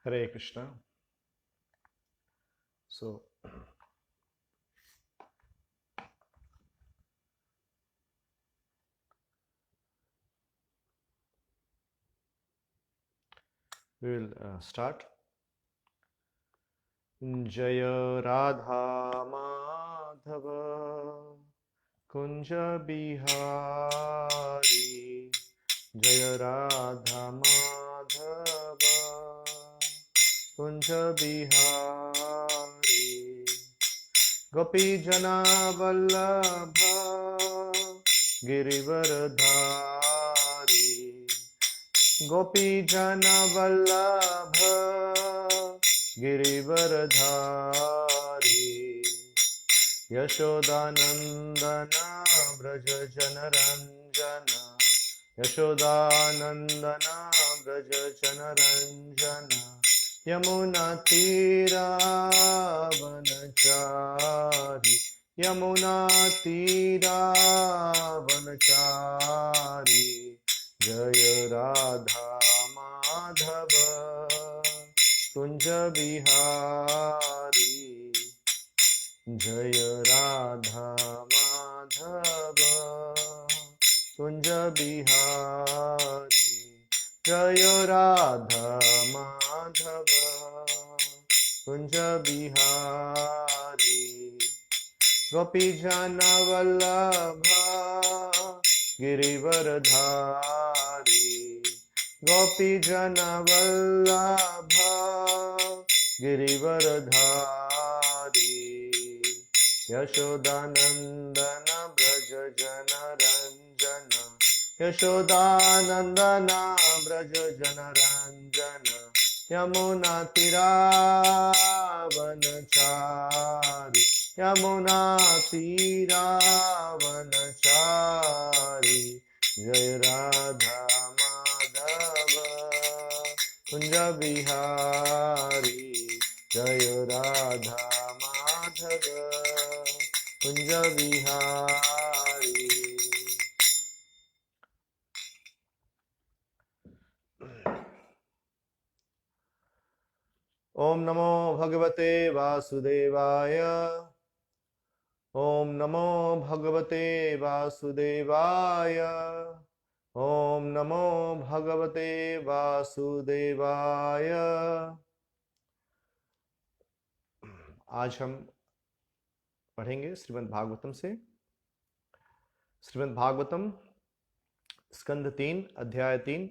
Hare Krishna. So, we will start. Jaya Radha Madhava Kunja Bihari Jaya Radha Madhava Kunja Bihari Gopi Jana Vallabha Girivaradhari Gopi Jana Vallabha Girivaradhari Yashodanandana Braja Janaranjana Yashodanandana Braja Janaranjana Yamuna Tira Vanachari Yamuna Tira Vanachari Jaya Radha Madhava Kunja Bihari Jaya Radha Madhava Kunja Bihari Jaya Radha Madhava Kunja Bihari Gopi Jana Vallabha Girivaradhari Gopi Jana Vallabha Girivaradhari Yashodanandana Braja Janaranjana Yashodanandana Braja Janaranjana Yamuna Tiravanachari Yamuna Tiravanachari Jai Radha Madhava Kunja Bihari Jai Radha Madhava Kunja Bihari. Om Namo Bhagavate Vasudevaya Om Namo Bhagavate Vasudevaya Om Namo Bhagavate Vasudevaya. आज हम पढ़ेंगे श्रीमद् भागवतम से। श्रीमद् भागवतम स्कंद 3 अध्याय 3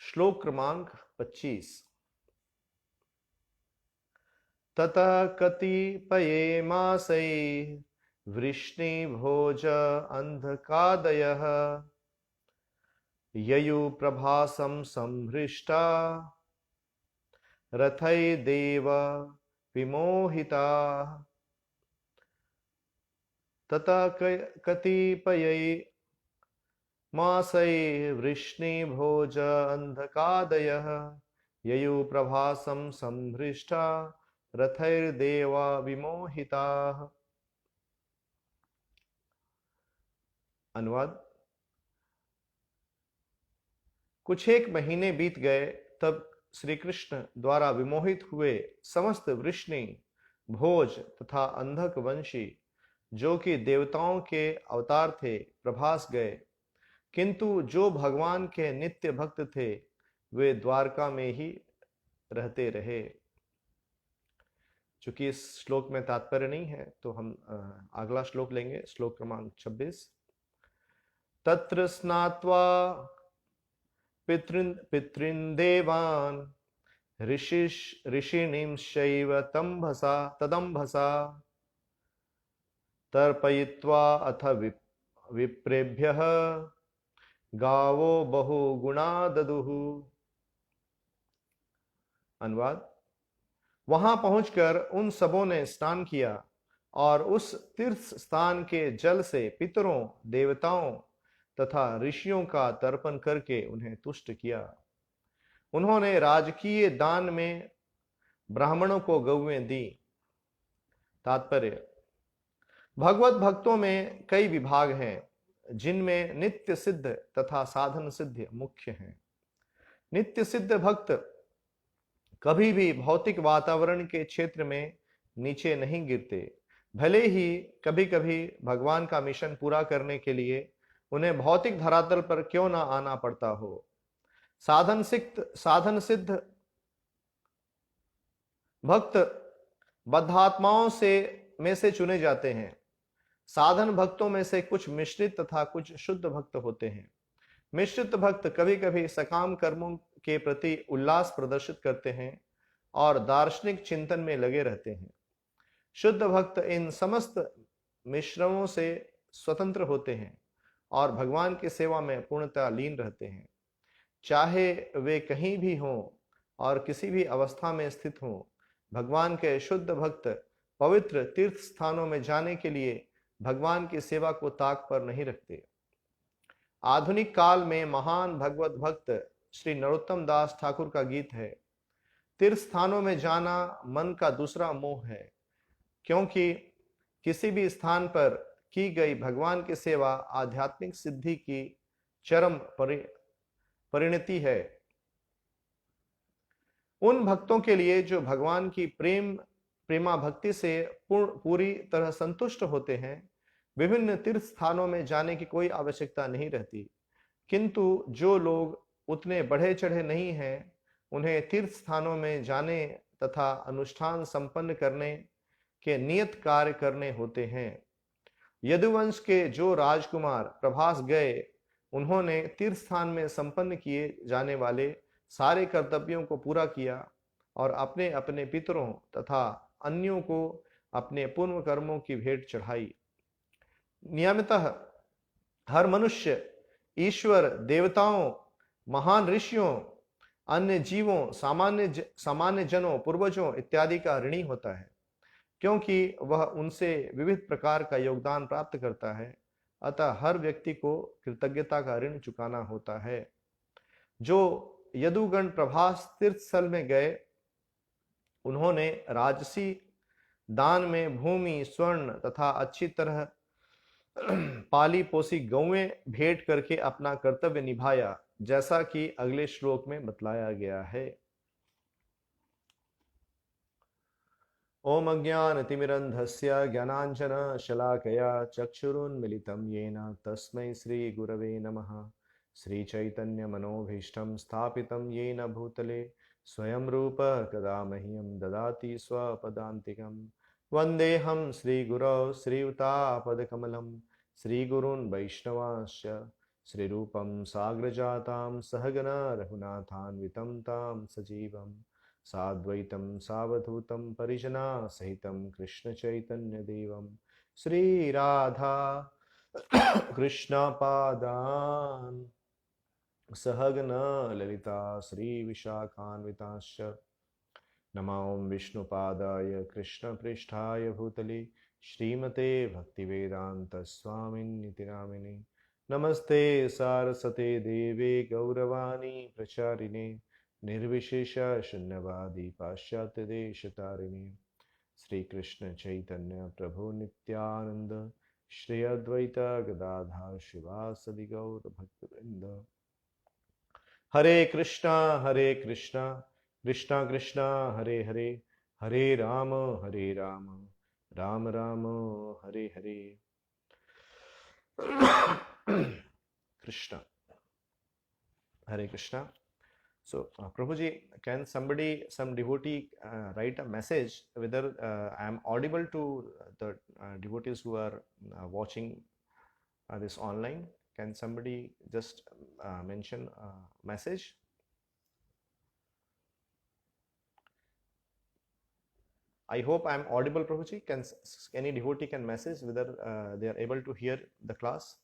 श्लोक क्रमांक 25। ततः कतिपये मासैः वृष्णिभोज अन्धकादयः ययुप्रभासं संहृष्टा रथैर्देव विमोहिताः। ततः कतिपये मासैः वृष्णिभोज अन्धकादयः ययुप्रभासं संहृष्टा रथैर्देव विमोहिताः। अनुवाद। कुछ एक महीने बीत गए तब श्री कृष्ण द्वारा विमोहित हुए समस्त वृष्णि भोज तथा अंधक वंशी जो कि देवताओं के अवतार थे प्रभास गए, किंतु जो भगवान के नित्य भक्त थे वे द्वारका में ही रहते रहे। चूंकि इस श्लोक में तात्पर्य नहीं है तो हम अगला श्लोक लेंगे, श्लोक क्रमांक 26। तत्र स्नात्वा पितृन् देवान् ऋषिणीं शैव तदंभसा तर्पयित्वा अथ विप्रेभ्यः गावो बहु गुणा ददुः। अनुवाद। वहां पहुंचकर उन सबों ने स्नान किया और उस तीर्थ स्थान के जल से पितरों देवताओं तथा ऋषियों का तर्पण करके उन्हें तुष्ट किया। उन्होंने राजकीय दान में ब्राह्मणों को गौएं दी। तात्पर्य। भगवत भक्तों में कई विभाग हैं जिनमें नित्य सिद्ध तथा साधन सिद्ध मुख्य हैं। नित्य सिद्ध भक्त कभी भी भौतिक वातावरण के क्षेत्र में नीचे नहीं गिरते, भले ही कभी कभी भगवान का मिशन पूरा करने के लिए उन्हें भौतिक धरातल पर क्यों ना आना पड़ता हो। साधन सिद्ध भक्त बद्धात्माओं में से चुने जाते हैं। साधन भक्तों में से कुछ मिश्रित तथा कुछ शुद्ध भक्त होते हैं। मिश्रित भक्त कभी कभी सकाम कर्मों के प्रति उल्लास प्रदर्शित करते हैं और दार्शनिक चिंतन में लगे रहते हैं। शुद्ध भक्त इन समस्त मिश्रणों से स्वतंत्र होते हैं और भगवान की सेवा में पूर्णतः लीन रहते हैं। चाहे वे कहीं भी हों और किसी भी अवस्था में स्थित हों, भगवान के शुद्ध भक्त पवित्र तीर्थ स्थानों में जाने के लिए भगवान की सेवा को ताक पर नहीं रखते। आधुनिक काल में महान भगवत भक्त श्री नरोत्तम दास ठाकुर का गीत है, तीर्थ स्थानों में जाना मन का दूसरा मोह है, क्योंकि किसी भी स्थान पर की गई भगवान की सेवा आध्यात्मिक सिद्धि की चरम परिणति है। उन भक्तों के लिए जो भगवान की प्रेमा भक्ति से पूरी तरह संतुष्ट होते हैं, विभिन्न तीर्थ स्थानों में जाने की कोई आवश्यकता नहीं रहती। किंतु जो लोग उतने बढ़े चढ़े नहीं हैं, उन्हें तीर्थ स्थानों में जाने तथा अनुष्ठान संपन्न करने के नियत कार्य करने होते हैं। यदुवंश के जो राजकुमार प्रभास गए, उन्होंने तीर्थ स्थान में संपन्न किए जाने वाले सारे कर्तव्यों को पूरा किया और अपने अपने पितरों तथा अन्यों को अपने पूर्व कर्मों की भेंट चढ़ाई। नियमितः हर मनुष्य ईश्वर, देवताओं, महान ऋषियों, अन्य जीवों, सामान्य जनों, पूर्वजों इत्यादि का ऋणी होता है, क्योंकि वह उनसे विविध प्रकार का योगदान प्राप्त करता है। अतः हर व्यक्ति को कृतज्ञता का ऋण चुकाना होता है। जो यदुगण प्रभास तीर्थ स्थल में गए, उन्होंने राजसी दान में भूमि, स्वर्ण तथा अच्छी तरह पाली पोसी गौएं भेंट करके अपना कर्तव्य निभाया, जैसा कि अगले श्लोक में बतलाया गया है। ओम अज्ञानतिमिरन्धस्य ज्ञानाञ्जनशलाकया चक्षुरुन्मिलितं येन तस्मै श्रीगुरवे नमः। श्रीचैतन्यमनोभीष्टं स्थापितं येन भूतले स्वयं रूप कदा मह्यं ददाति स्वपदान्तिकं। वन्देऽहं श्रीगुरौ श्रीयुतापदकमलं श्रीगुरून् वैष्णवांश्च श्रीरूपं साग्रजातां सहगना रघुनाथान्वितं तां सजीवम् साद्वैतं सावधूतं परिजना सहितं कृष्ण चैतन्य देवं श्रीराधा कृष्णपादान् सहगना ललिता श्रीविशाखान्विताश्च। नमो विष्णुपादाय कृष्णपृष्ठाय भूतले श्रीमते भक्तिवेदांत स्वामिन्निति नामिने। नमस्ते सारस्वते देवे गौरवाणी प्रचारिणे निर्विशेष शून्यवादी पाश्चात्य देश तारिणी। श्री कृष्ण चैतन्य प्रभु नित्यानंद श्री अद्वैत गदाधर शिवासदि गौर भक्तवृंद। हरे कृष्णा कृष्णा कृष्णा हरे हरे, हरे राम राम राम हरे हरे। कृष्णा, हरे Krishna. So, Prabhuji, can some devotee write a message whether I am audible to the devotees who are watching this online? Can somebody just mention a message? I hope I am audible, Prabhuji. Can any devotee can message whether they are able to hear the class?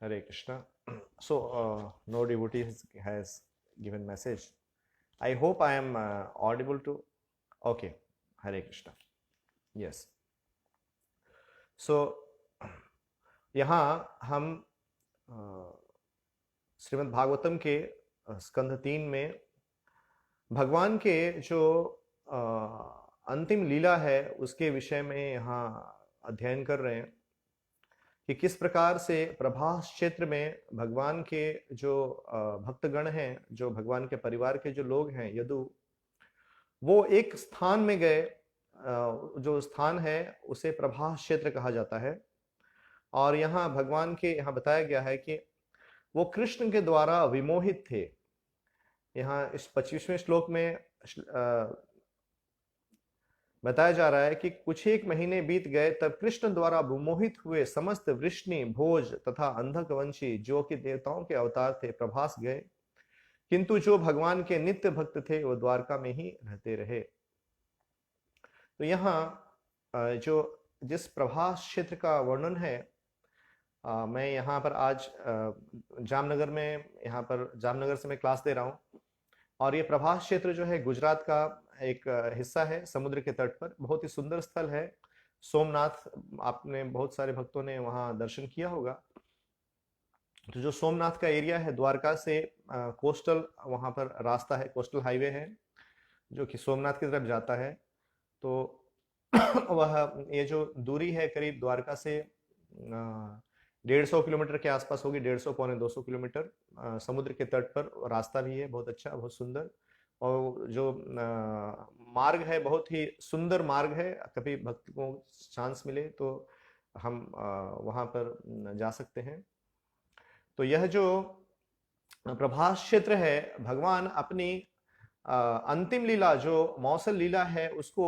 Hare Krishna. So, no devotee has given message. I hope I am audible to. Okay. Hare Krishna. Yes. So, यहाँ हम श्रीमद् भागवतम के स्कंध 3 में भगवान के जो अंतिम लीला है उसके विषय में यहाँ अध्ययन कर रहे हैं कि किस प्रकार से प्रभास क्षेत्र में भगवान के जो भक्तगण हैं, जो भगवान के परिवार के जो लोग हैं, यदु, वो एक स्थान में गए। जो स्थान है उसे प्रभास क्षेत्र कहा जाता है। और यहाँ भगवान के यहाँ बताया गया है कि वो कृष्ण के द्वारा विमोहित थे। यहाँ इस 25वें श्लोक में बताया जा रहा है कि कुछ एक महीने बीत गए, तब कृष्ण द्वारा विमोहित हुए समस्त वृष्णि, भोज तथा अंधक वंशी, जो कि देवताओं के अवतार थे, प्रभास गए, किंतु जो भगवान के नित्य भक्त थे वो द्वारका में ही रहते रहे। तो यहाँ जो जिस प्रभास क्षेत्र का वर्णन है, मैं यहाँ पर आज जामनगर में, यहाँ पर जामनगर से मैं क्लास दे रहा हूँ। और ये प्रभास क्षेत्र जो है गुजरात का एक हिस्सा है, समुद्र के तट पर बहुत ही सुंदर स्थल है। सोमनाथ, आपने बहुत सारे भक्तों ने वहाँ दर्शन किया होगा। तो जो सोमनाथ का एरिया है, द्वारका से कोस्टल वहाँ पर रास्ता है, कोस्टल हाईवे है जो कि सोमनाथ की तरफ जाता है। तो वह ये जो दूरी है करीब द्वारका से 150 किलोमीटर के आसपास होगी, 150 पौने 200 किलोमीटर। समुद्र के तट पर रास्ता भी है, बहुत अच्छा, बहुत सुंदर। और जो मार्ग है बहुत ही सुंदर मार्ग है। कभी भक्त को चांस मिले तो हम वहाँ पर जा सकते हैं। तो यह जो प्रभास क्षेत्र है, भगवान अपनी अंतिम लीला जो मौसल लीला है उसको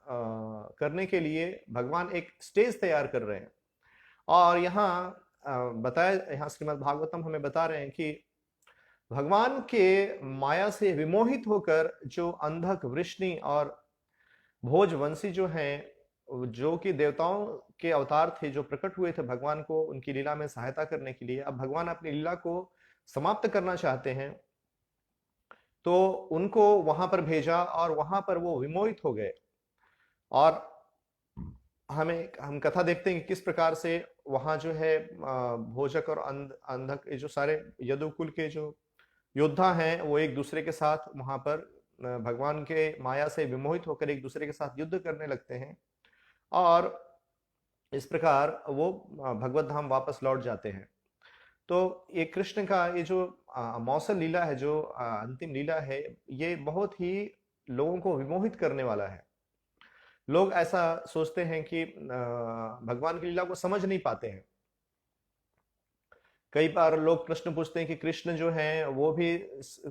करने के लिए भगवान एक स्टेज तैयार कर रहे हैं। और यहाँ बताया, यहाँ श्रीमद् भागवतम हमें बता रहे हैं कि भगवान के माया से विमोहित होकर जो अंधक, वृष्णि और भोजवंशी जो हैं, जो कि देवताओं के अवतार थे, जो प्रकट हुए थे भगवान को उनकी लीला में सहायता करने के लिए, अब भगवान अपनी लीला को समाप्त करना चाहते हैं, तो उनको वहां पर भेजा और वहां पर वो विमोहित हो गए। और हम कथा देखते हैं कि किस प्रकार से वहां जो है भोजक और अंधक, ये जो सारे यदुकुल के जो योद्धा हैं, वो एक दूसरे के साथ वहां पर भगवान के माया से विमोहित होकर एक दूसरे के साथ युद्ध करने लगते हैं। और इस प्रकार वो भगवत धाम वापस लौट जाते हैं। तो ये कृष्ण का ये जो मौसल लीला है, जो अंतिम लीला है, ये बहुत ही लोगों को विमोहित करने वाला है। लोग ऐसा सोचते हैं कि भगवान की लीला को समझ नहीं पाते हैं। कई बार लोग प्रश्न पूछते हैं कि कृष्ण जो हैं वो भी,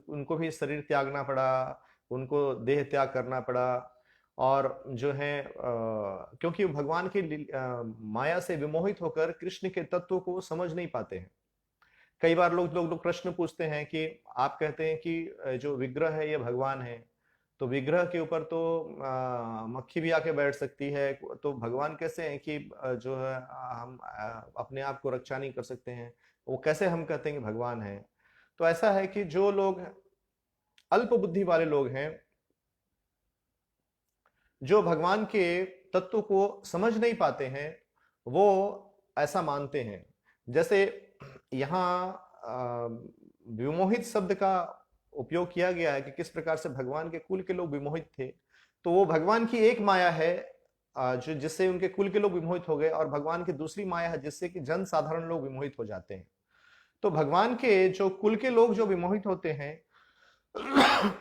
उनको भी शरीर त्यागना पड़ा, उनको देह त्याग करना पड़ा, और जो है क्योंकि भगवान की माया से विमोहित होकर कृष्ण के तत्व को समझ नहीं पाते हैं। कई बार लोग प्रश्न पूछते हैं कि आप कहते हैं कि जो विग्रह है ये भगवान है, तो विग्रह के ऊपर तो मक्खी भी आके बैठ सकती है, तो भगवान कैसे हैं कि जो है हम अपने आप को रक्षा नहीं कर सकते हैं, वो कैसे हम कहते हैं कि भगवान है। तो ऐसा है कि जो लोग अल्प बुद्धि वाले लोग हैं, जो भगवान के तत्व को समझ नहीं पाते हैं, वो ऐसा मानते हैं। जैसे यहाँ विमोहित शब्द का उपयोग किया गया है कि किस प्रकार से भगवान के कुल के लोग विमोहित थे, तो वो भगवान की एक माया है जो जिससे उनके कुल के लोग विमोहित हो गए, और भगवान की दूसरी माया है जिससे कि जन साधारण लोग विमोहित हो जाते हैं। तो भगवान के जो कुल के लोग जो विमोहित होते हैं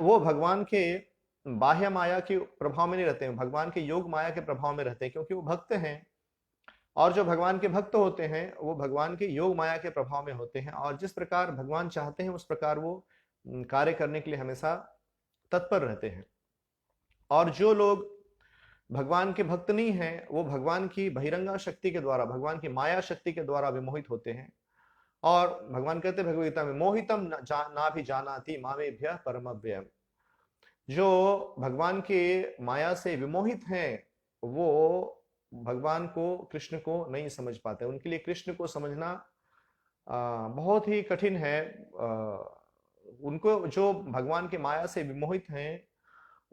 वो भगवान के बाह्य माया के प्रभाव में नहीं रहते हैं, भगवान के योग माया के प्रभाव में रहते हैं, क्योंकि वो भक्त हैं। और जो भगवान के भक्त होते हैं वो भगवान के योग माया के प्रभाव में होते हैं, और जिस प्रकार भगवान चाहते हैं उस प्रकार वो कार्य करने के लिए हमेशा तत्पर रहते हैं। और जो लोग भगवान के भक्त नहीं हैं, वो भगवान की बहिरंगा शक्ति के द्वारा, भगवान की माया शक्ति के द्वारा विमोहित होते हैं। और भगवान कहते हैं भगवद गीता में, मोहितम ना भी जानाति मामेभ्यः परमव्ययम्। जो भगवान के माया से विमोहित हैं वो भगवान को, कृष्ण को नहीं समझ पाते। उनके लिए कृष्ण को समझना बहुत ही कठिन है। उनको, जो भगवान के माया से विमोहित हैं,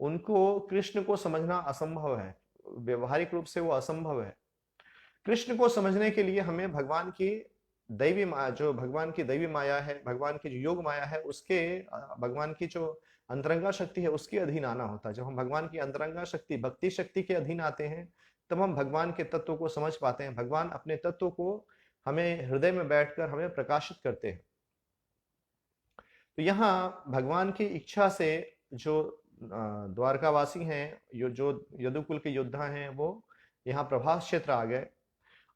उनको कृष्ण को समझना असंभव है, व्यवहारिक रूप से वो असंभव है। कृष्ण को समझने के लिए हमें भगवान की दैवी माया, जो भगवान की दैवी माया है, भगवान की जो योग माया है, उसके भगवान की जो अंतरंगा शक्ति है उसके अधीन आना होता है। जब हम भगवान की अंतरंगा शक्ति, भक्ति शक्ति के अधीन आते हैं, तब हम भगवान के तत्व को समझ पाते हैं। भगवान अपने तत्व को हमें हृदय में बैठकर हमें प्रकाशित करते हैं। तो यहाँ भगवान की इच्छा से जो द्वारकावासी हैं, जो यदुकुल के योद्धा हैं, वो यहाँ प्रभास क्षेत्र आ गए।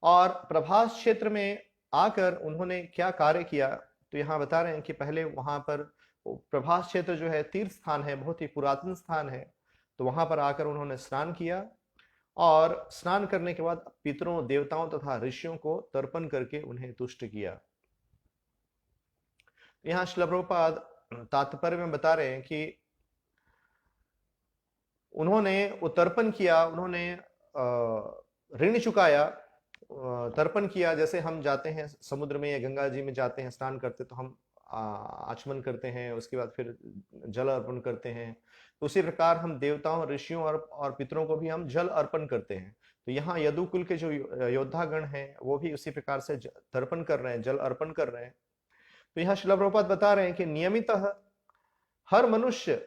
और प्रभास क्षेत्र में आकर उन्होंने क्या कार्य किया, तो यहाँ बता रहे हैं कि पहले वहां पर प्रभास क्षेत्र जो है तीर्थ स्थान है, बहुत ही पुरातन स्थान है। तो वहां पर आकर उन्होंने स्नान किया और स्नान करने के बाद पितरों, देवताओं तथा ऋषियों को तर्पण करके उन्हें तुष्ट किया। यहाँ श्रील प्रभुपाद तात्पर्य में बता रहे हैं कि उन्होंने वो तर्पण किया, उन्होंने ऋण चुकाया, तर्पण किया। जैसे हम जाते हैं समुद्र में या गंगा जी में जाते हैं, स्नान करते, तो हम आचमन करते हैं, उसके बाद फिर जल अर्पण करते हैं। तो उसी प्रकार हम देवताओं, ऋषियों और पितरों को भी हम जल अर्पण करते हैं। तो यहाँ यदुकुल के जो योद्धागण हैं वो भी उसी प्रकार से तर्पण कर रहे हैं, जल अर्पण कर रहे हैं। तो यहाँ श्रील प्रभुपाद बता रहे हैं कि नियमितः हर मनुष्य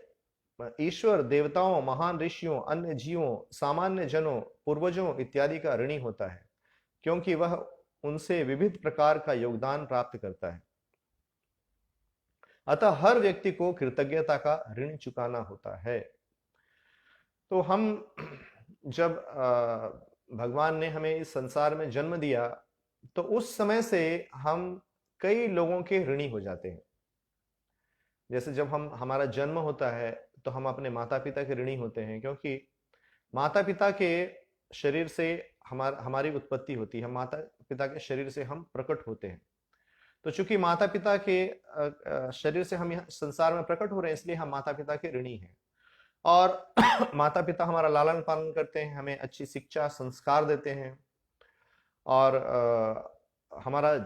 ईश्वर, देवताओं, महान ऋषियों, अन्य जीवों, सामान्य जनों, पूर्वजों इत्यादि का ऋणी होता है, क्योंकि वह उनसे विविध प्रकार का योगदान प्राप्त करता है। अतः हर व्यक्ति को कृतज्ञता का ऋण चुकाना होता है। तो हम जब भगवान ने हमें इस संसार में जन्म दिया, तो उस समय से हम कई लोगों के ऋणी हो जाते हैं। जैसे जब हमारा जन्म होता है तो हम अपने माता पिता के ऋणी होते हैं, क्योंकि माता पिता के शरीर से हमारी उत्पत्ति होती है, माता पिता के शरीर से हम प्रकट होते हैं। तो चूंकि माता पिता के शरीर से हम यहाँ संसार में प्रकट हो रहे हैं, इसलिए हम माता पिता के ऋणी हैं। और माता पिता हमारा लालन पालन करते हैं, हमें अच्छी शिक्षा संस्कार देते हैं। और हमारा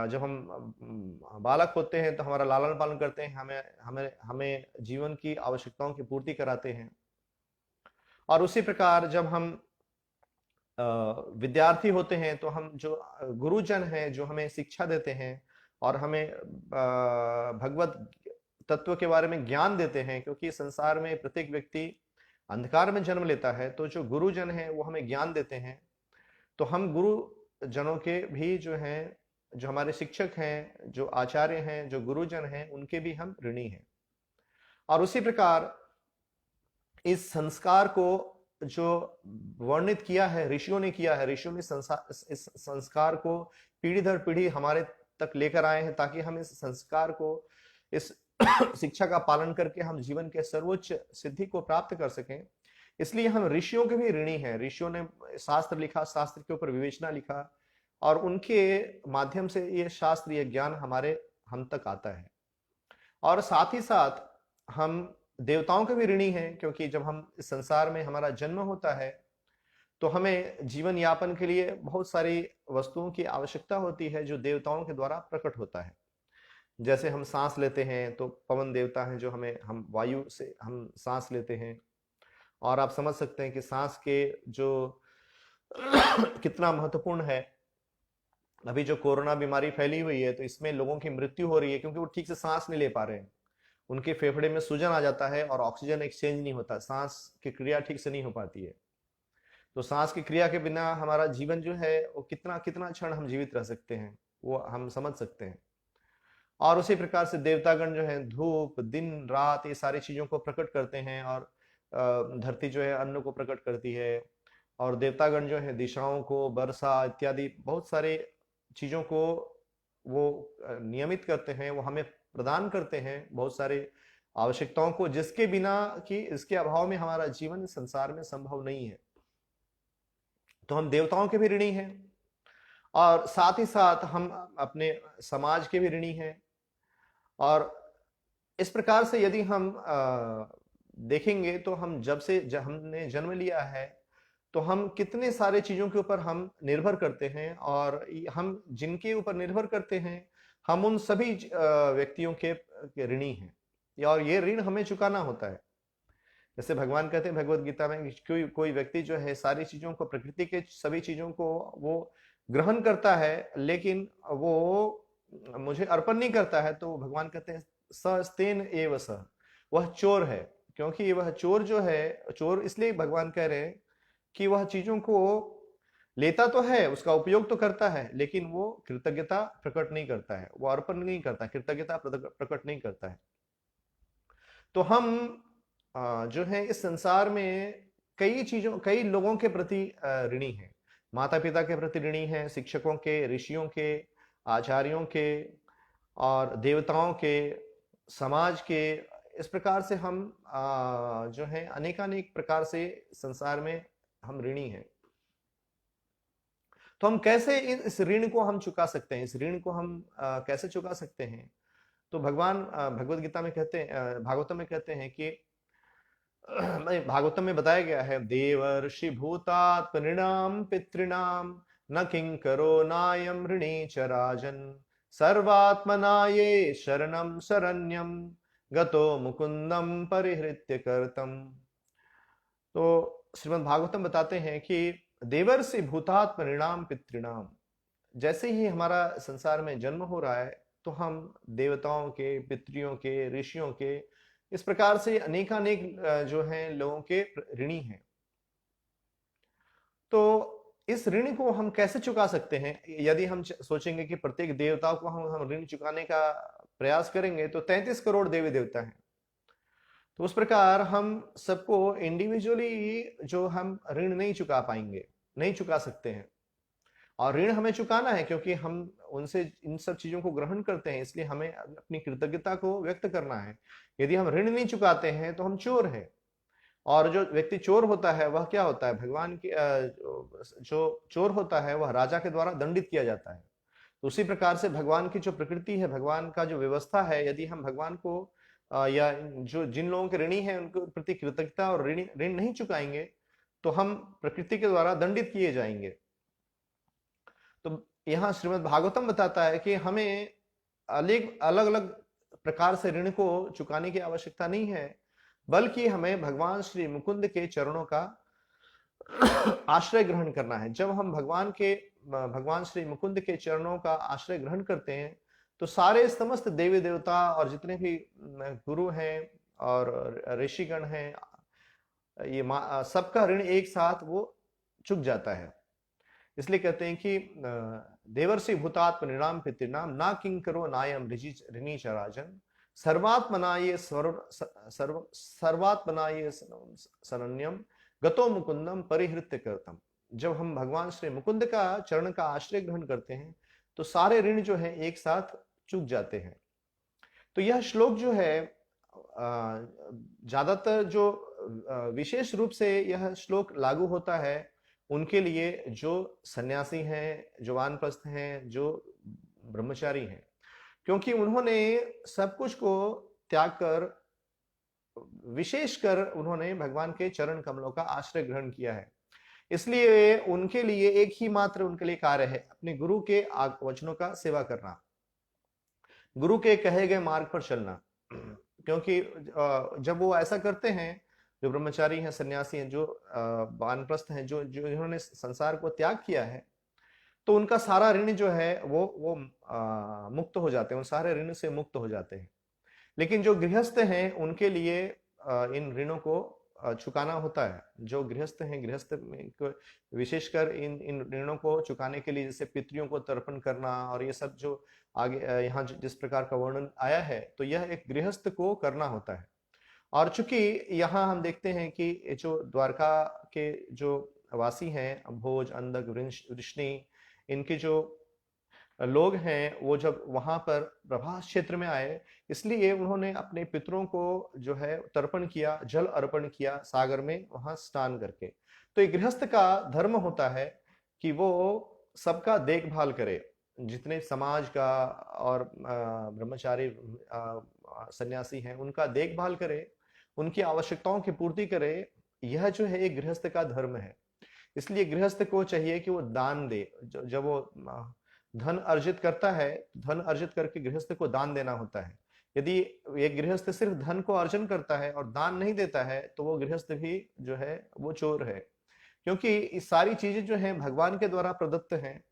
जब हम बालक होते हैं तो हमारा लालन पालन करते हैं, हमें हमें हमें जीवन की आवश्यकताओं की पूर्ति कराते हैं। और उसी प्रकार जब हम विद्यार्थी होते हैं तो हम जो गुरुजन हैं जो हमें शिक्षा देते हैं और हमें भगवत तत्व के बारे में ज्ञान देते हैं, क्योंकि संसार में प्रत्येक व्यक्ति अंधकार में जन्म लेता है। तो जो गुरुजन हैं वो हमें ज्ञान देते हैं। तो हम गुरुजनों के भी जो हैं, जो हमारे शिक्षक हैं, जो आचार्य हैं, जो गुरुजन हैं, उनके भी हम ऋणी हैं। और उसी प्रकार इस संस्कार को जो वर्णित किया है ऋषियों ने किया है, ऋषियों ने इस संस्कार को पीढ़ी दर पीढ़ी हमारे तक लेकर आए हैं, ताकि हम इस संस्कार को, इस शिक्षा का पालन करके हम जीवन के सर्वोच्च सिद्धि को प्राप्त कर सकें। इसलिए हम ऋषियों के भी ऋणी हैं। ऋषियों ने शास्त्र लिखा, शास्त्र के ऊपर विवेचना लिखा, और उनके माध्यम से ये शास्त्र, ये ज्ञान हम तक आता है। और साथ ही साथ हम देवताओं के भी ऋणी हैं, क्योंकि जब हम इस संसार में हमारा जन्म होता है तो हमें जीवन यापन के लिए बहुत सारी वस्तुओं की आवश्यकता होती है, जो देवताओं के द्वारा प्रकट होता है। जैसे हम सांस लेते हैं तो पवन देवता हैं जो हम वायु से हम सांस लेते हैं। और आप समझ सकते हैं कि सांस के जो कितना महत्वपूर्ण है। अभी जो कोरोना बीमारी फैली हुई है, तो इसमें लोगों की मृत्यु हो रही है क्योंकि वो ठीक से सांस नहीं ले पा रहे हैं। उनके फेफड़े में सूजन आ जाता है और ऑक्सीजन एक्सचेंज नहीं होता, सांस की क्रिया ठीक से नहीं हो पाती है। तो सांस की क्रिया के बिना हमारा जीवन जो है वो कितना कितना क्षण हम जीवित रह सकते हैं, वो हम समझ सकते हैं। और उसी प्रकार से देवतागण जो है धूप, दिन, रात, ये सारी चीजों को प्रकट करते हैं। और धरती जो है अन्न को प्रकट करती है। और देवतागण जो है दिशाओं को, वर्षा इत्यादि बहुत सारे चीजों को वो नियमित करते हैं, वो हमें प्रदान करते हैं बहुत सारे आवश्यकताओं को, जिसके बिना कि इसके अभाव में हमारा जीवन इस संसार में संभव नहीं है। तो हम देवताओं के भी ऋणी हैं, और साथ ही साथ हम अपने समाज के भी ऋणी हैं। और इस प्रकार से यदि हम देखेंगे तो हम जब हमने जन्म लिया है तो हम कितने सारे चीजों के ऊपर हम निर्भर करते हैं, और हम जिनके ऊपर निर्भर करते हैं हम उन सभी व्यक्तियों के ऋणी हैं, और ये ऋण हमें चुकाना होता है। जैसे भगवान कहते हैं भगवत गीता में, कोई व्यक्ति जो है सारी चीजों को, प्रकृति के सभी चीजों को वो ग्रहण करता है, लेकिन वो मुझे अर्पण नहीं करता है, तो भगवान कहते हैं सस्तेन एव सह, वह चोर है। क्योंकि वह चोर जो है, चोर इसलिए भगवान कह रहे हैं कि वह चीजों को लेता तो है, उसका उपयोग तो करता है, लेकिन वो कृतज्ञता प्रकट नहीं करता है, वो अर्पण नहीं करता, कृतज्ञता प्रकट नहीं करता है। तो हम जो है इस संसार में कई लोगों के प्रति ऋणी हैं। माता पिता के प्रति ऋणी हैं, शिक्षकों के, ऋषियों के, आचार्यों के और देवताओं के, समाज के। इस प्रकार से हम जो है अनेकानेक प्रकार से संसार में हम ऋणी हैं। तो हम कैसे इस ऋण को हम चुका सकते हैं, इस ऋण को हम कैसे चुका सकते हैं? तो भगवान भगवत गीता में कहते हैं, भागवतम में कहते हैं कि भागवतम में बताया गया है, देवर्षि भूतात्मनृणाम पितृणाम न किंकरो नायम ऋणी च राजन सर्वात्मना ये शरणम शरण्यम गतो मुकुंदम परिहृत्य करतम। तो श्रीमद् भागवतम बताते हैं कि देवर्षि भूतात्मनृणाम पितृणाम, जैसे ही हमारा संसार में जन्म हो रहा है तो हम देवताओं के, पितरियों के, ऋषियों के, इस प्रकार से अनेकानेक जो हैं लोगों के ऋणी हैं। तो इस ऋण को हम कैसे चुका सकते हैं? यदि हम सोचेंगे कि प्रत्येक देवता को हम ऋण चुकाने का प्रयास करेंगे तो 33 करोड़ देवी देवता हैं। तो उस प्रकार हम सबको इंडिविजुअली जो हम ऋण नहीं चुका पाएंगे, नहीं चुका सकते हैं। और ऋण हमें चुकाना है क्योंकि हम उनसे इन सब चीजों को ग्रहण करते हैं, इसलिए हमें अपनी कृतज्ञता को व्यक्त करना है। यदि हम ऋण नहीं चुकाते हैं तो हम चोर हैं। और जो व्यक्ति चोर होता है वह क्या होता है? भगवान की जो चोर होता है वह राजा के द्वारा दंडित किया जाता है। तो उसी प्रकार से भगवान की जो प्रकृति है, भगवान का जो व्यवस्था है, यदि हम भगवान को या जो जिन लोगों के ऋणी हैं उनके प्रति कृतज्ञता और ऋण नहीं चुकाएंगे तो हम प्रकृति के द्वारा दंडित किए जाएंगे। तो यहाँ श्रीमद् भागवतम बताता है कि हमें अलग अलग प्रकार से ऋण को चुकाने की आवश्यकता नहीं है, बल्कि हमें भगवान श्री मुकुंद के चरणों का आश्रय ग्रहण करना है। जब हम भगवान श्री मुकुंद के चरणों का आश्रय ग्रहण करते हैं तो सारे समस्त देवी देवता और जितने भी गुरु हैं और ऋषिगण हैं, ये सबका ऋण एक साथ वो चुक जाता है। इसलिए कहते हैं कि देवर्षि भूतात्म नृणाम पितृणाम ना किंकरो नायम ऋणी च राजन सर्वात्मनाये सर्वात्मनाये शरण्यम गतो मुकुंदम परिहृत्य करतम। जब हम भगवान श्री मुकुंद का चरण का आश्रय ग्रहण करते हैं तो सारे ऋण जो है एक साथ चूक जाते हैं। तो यह श्लोक जो है ज्यादातर जो विशेष रूप से यह श्लोक लागू होता है उनके लिए जो सन्यासी हैं, जो वानप्रस्थ हैं, जो ब्रह्मचारी हैं, क्योंकि उन्होंने सब कुछ को त्याग कर विशेषकर उन्होंने भगवान के चरण कमलों का आश्रय ग्रहण किया है। इसलिए उनके लिए एक ही मात्र उनके लिए कार्य है, अपने गुरु के वचनों का सेवा करना, गुरु के कहे गए मार्ग पर चलना। क्योंकि जब वो ऐसा करते हैं, जो ब्रह्मचारी हैं, सन्यासी हैं, जो वानप्रस्थ हैं, जो इन्होंने संसार को त्याग किया है, तो उनका सारा ऋण जो है वो मुक्त हो जाते हैं, उन सारे ऋण से मुक्त हो जाते हैं। लेकिन जो गृहस्थ हैं उनके लिए इन ऋणों को चुकाना होता है। जो गृहस्थ हैं, गृहस्थ में विशेषकर इन ऋणों को चुकाने के लिए जैसे पितरियों को तर्पण करना और ये सब जो आगे यहाँ जिस प्रकार का वर्णन आया है, तो यह एक गृहस्थ को करना होता है। और चूंकि यहाँ हम देखते हैं कि जो द्वारका के जो वासी हैं, भोज, अंधक, वृष्णि, इनके जो लोग हैं, वो जब वहां पर प्रभास क्षेत्र में आए, इसलिए उन्होंने अपने पितरों को जो है तर्पण किया, जल अर्पण किया सागर में, वहां स्नान करके। तो एक गृहस्थ का धर्म होता है कि वो सबका देखभाल करे, जितने समाज का और ब्रह्मचारी सन्यासी हैं उनका देखभाल करे, उनकी आवश्यकताओं की पूर्ति करे। यह जो है एक गृहस्थ का धर्म है। इसलिए गृहस्थ को चाहिए कि वो दान दे। जब वो धन अर्जित करता है, धन अर्जित करके गृहस्थ को दान देना होता है। यदि एक गृहस्थ सिर्फ धन को अर्जन करता है और दान नहीं देता है तो वो गृहस्थ भी जो है वो चोर है, क्योंकि ये सारी चीजें जो हैं भगवान के द्वारा प्रदत्त हैं।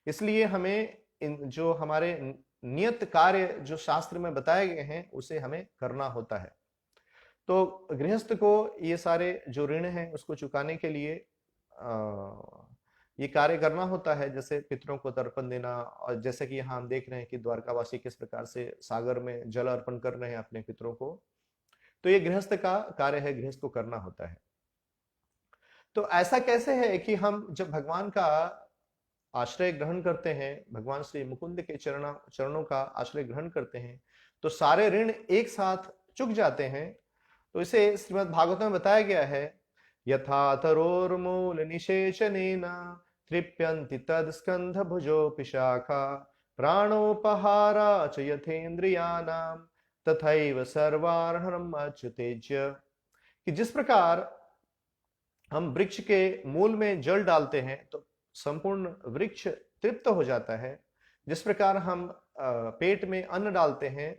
इसलिए हमें इन जो हमारे नियत कार्य जो शास्त्र में बताए गए हैं उसे हमें करना होता है। तो गृहस्थ को ये सारे जो ऋण हैं उसको चुकाने के लिए ये कार्य करना होता है, जैसे पितरों को तर्पण देना, और जैसे कि यहाँ हम देख रहे हैं कि द्वारकावासी किस प्रकार से सागर में जल अर्पण कर रहे हैं अपने पितरों को। तो ये गृहस्थ का कार्य है, गृहस्थ को करना होता है। तो ऐसा कैसे है कि हम जब भगवान का आश्रय ग्रहण करते हैं, भगवान श्री मुकुंद के चरणों का आश्रय ग्रहण करते हैं, तो सारे ऋण एक साथ चुक जाते हैं। तो इसे श्रीमद् भागवत में बताया गया है, यथा तरोर्मूल निषेचनेन तृप्यन्ति तद स्कंध भुजोऽपि शाखा प्राणोपहारा च यथेन्द्रियाणां तथैव सर्वार्हणम् अच्युतेज्य। कि जिस प्रकार हम वृक्ष के मूल में जल डालते हैं तो संपूर्ण वृक्ष तृप्त हो जाता है, जिस प्रकार हम पेट में अन्न डालते हैं,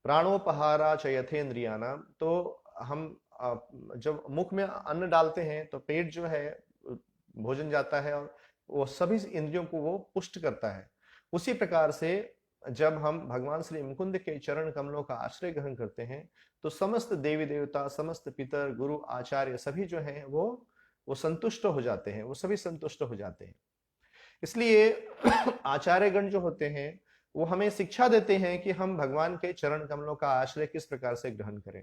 प्राणोपहारा च यथेन्द्रियाणाम, तो हम जब मुख में अन्न डालते हैं तो पेट जो है भोजन जाता है और वो सभी इंद्रियों को वो पुष्ट करता है। उसी प्रकार से जब हम भगवान श्री मुकुंद के चरण कमलों का आश्रय ग्रहण करते हैं तो समस्त देवी देवता, समस्त पितर, गुरु, आचार्य सभी जो हैं वो संतुष्ट हो जाते हैं, वो सभी संतुष्ट हो जाते हैं। इसलिए आचार्यगण जो होते हैं वो हमें शिक्षा देते हैं कि हम भगवान के चरण कमलों का आश्रय किस प्रकार से ग्रहण करें।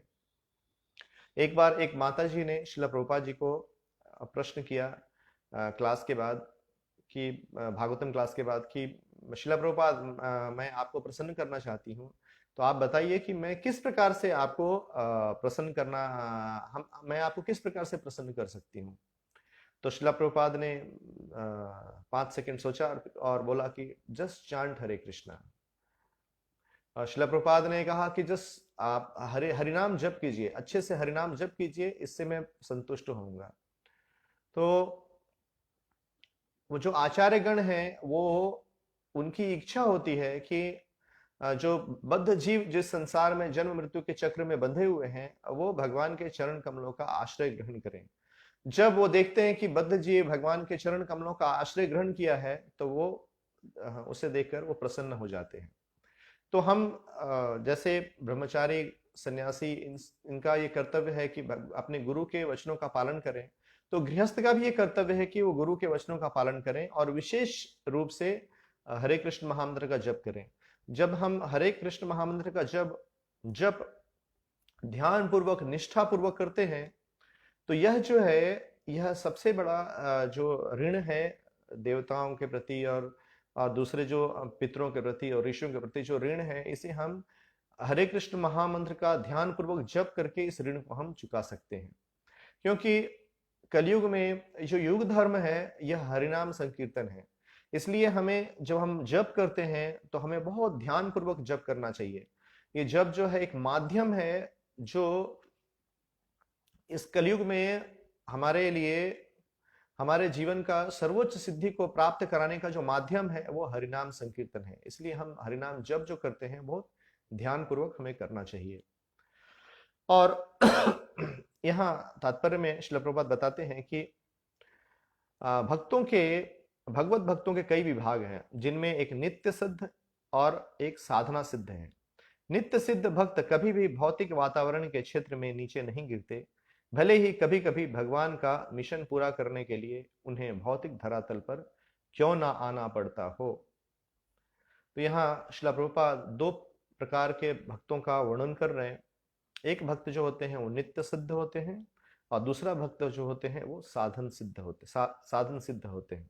एक बार एक माता जी ने श्रील प्रभुपाद जी को प्रश्न किया क्लास के बाद कि भागवतम क्लास के बाद कि श्रील प्रभुपाद, मैं आपको प्रसन्न करना चाहती हूँ, तो आप बताइए कि मैं किस प्रकार से आपको प्रसन्न करना, मैं आपको किस प्रकार से प्रसन्न कर सकती हूँ। तो श्रील प्रभुपाद ने 5 सेकंड सोचा और बोला कि जस्ट चांट हरे कृष्णा। श्रील प्रभुपाद ने कहा कि जस्ट आप हरिनाम जप कीजिए, अच्छे से हरिनाम जप कीजिए, इससे मैं संतुष्ट होऊंगा। तो वो जो आचार्यगण हैं वो उनकी इच्छा होती है कि जो बद्ध जीव जिस संसार में जन्म मृत्यु के चक्र में बंधे हुए हैं वो भगवान के चरण कमलों का आश्रय ग्रहण करें। जब वो देखते हैं कि बद्ध जीव भगवान के चरण कमलों का आश्रय ग्रहण किया है तो वो उसे देखकर वो प्रसन्न हो जाते हैं। तो हम जैसे ब्रह्मचारी, सन्यासी, इनका ये कर्तव्य है कि अपने गुरु के वचनों का पालन करें, तो गृहस्थ का भी ये कर्तव्य है कि वो गुरु के वचनों का पालन करें और विशेष रूप से हरे कृष्ण महामंत्र का जप करें। जब हम हरे कृष्ण महामंत्र का जप ध्यान पूर्वक, निष्ठा पूर्वक करते हैं तो यह जो है, यह सबसे बड़ा जो ऋण है देवताओं के प्रति और दूसरे जो पितरों के प्रति और ऋषियों के प्रति जो ऋण है, इसे हम हरे कृष्ण महामंत्र का ध्यान पूर्वक जप करके इस ऋण को हम चुका सकते हैं। क्योंकि कलयुग में जो युग धर्म है यह हरिनाम संकीर्तन है, इसलिए हमें जब हम जप करते हैं तो हमें बहुत ध्यान पूर्वक जप करना चाहिए। ये जप जो है एक माध्यम है जो इस कलयुग में हमारे लिए, हमारे जीवन का सर्वोच्च सिद्धि को प्राप्त कराने का जो माध्यम है वो हरिनाम संकीर्तन है। इसलिए हम हरिनाम जप जो करते हैं बहुत ध्यान पूर्वक हमें करना चाहिए। और यहाँ तात्पर्य में श्रील प्रभुपाद बताते हैं कि भगवत भक्तों के कई विभाग हैं, जिनमें एक नित्य सिद्ध और एक साधना सिद्ध है। नित्य सिद्ध भक्त कभी भी भौतिक वातावरण के क्षेत्र में नीचे नहीं गिरते, भले ही कभी कभी भगवान का मिशन पूरा करने के लिए उन्हें भौतिक धरातल पर क्यों ना आना पड़ता हो। तो यहाँ श्रील प्रभुपाद 2 प्रकार के भक्तों का वर्णन कर रहे हैं। एक भक्त जो होते हैं वो नित्य सिद्ध होते हैं और दूसरा भक्त जो होते हैं वो साधन सिद्ध होते हैं।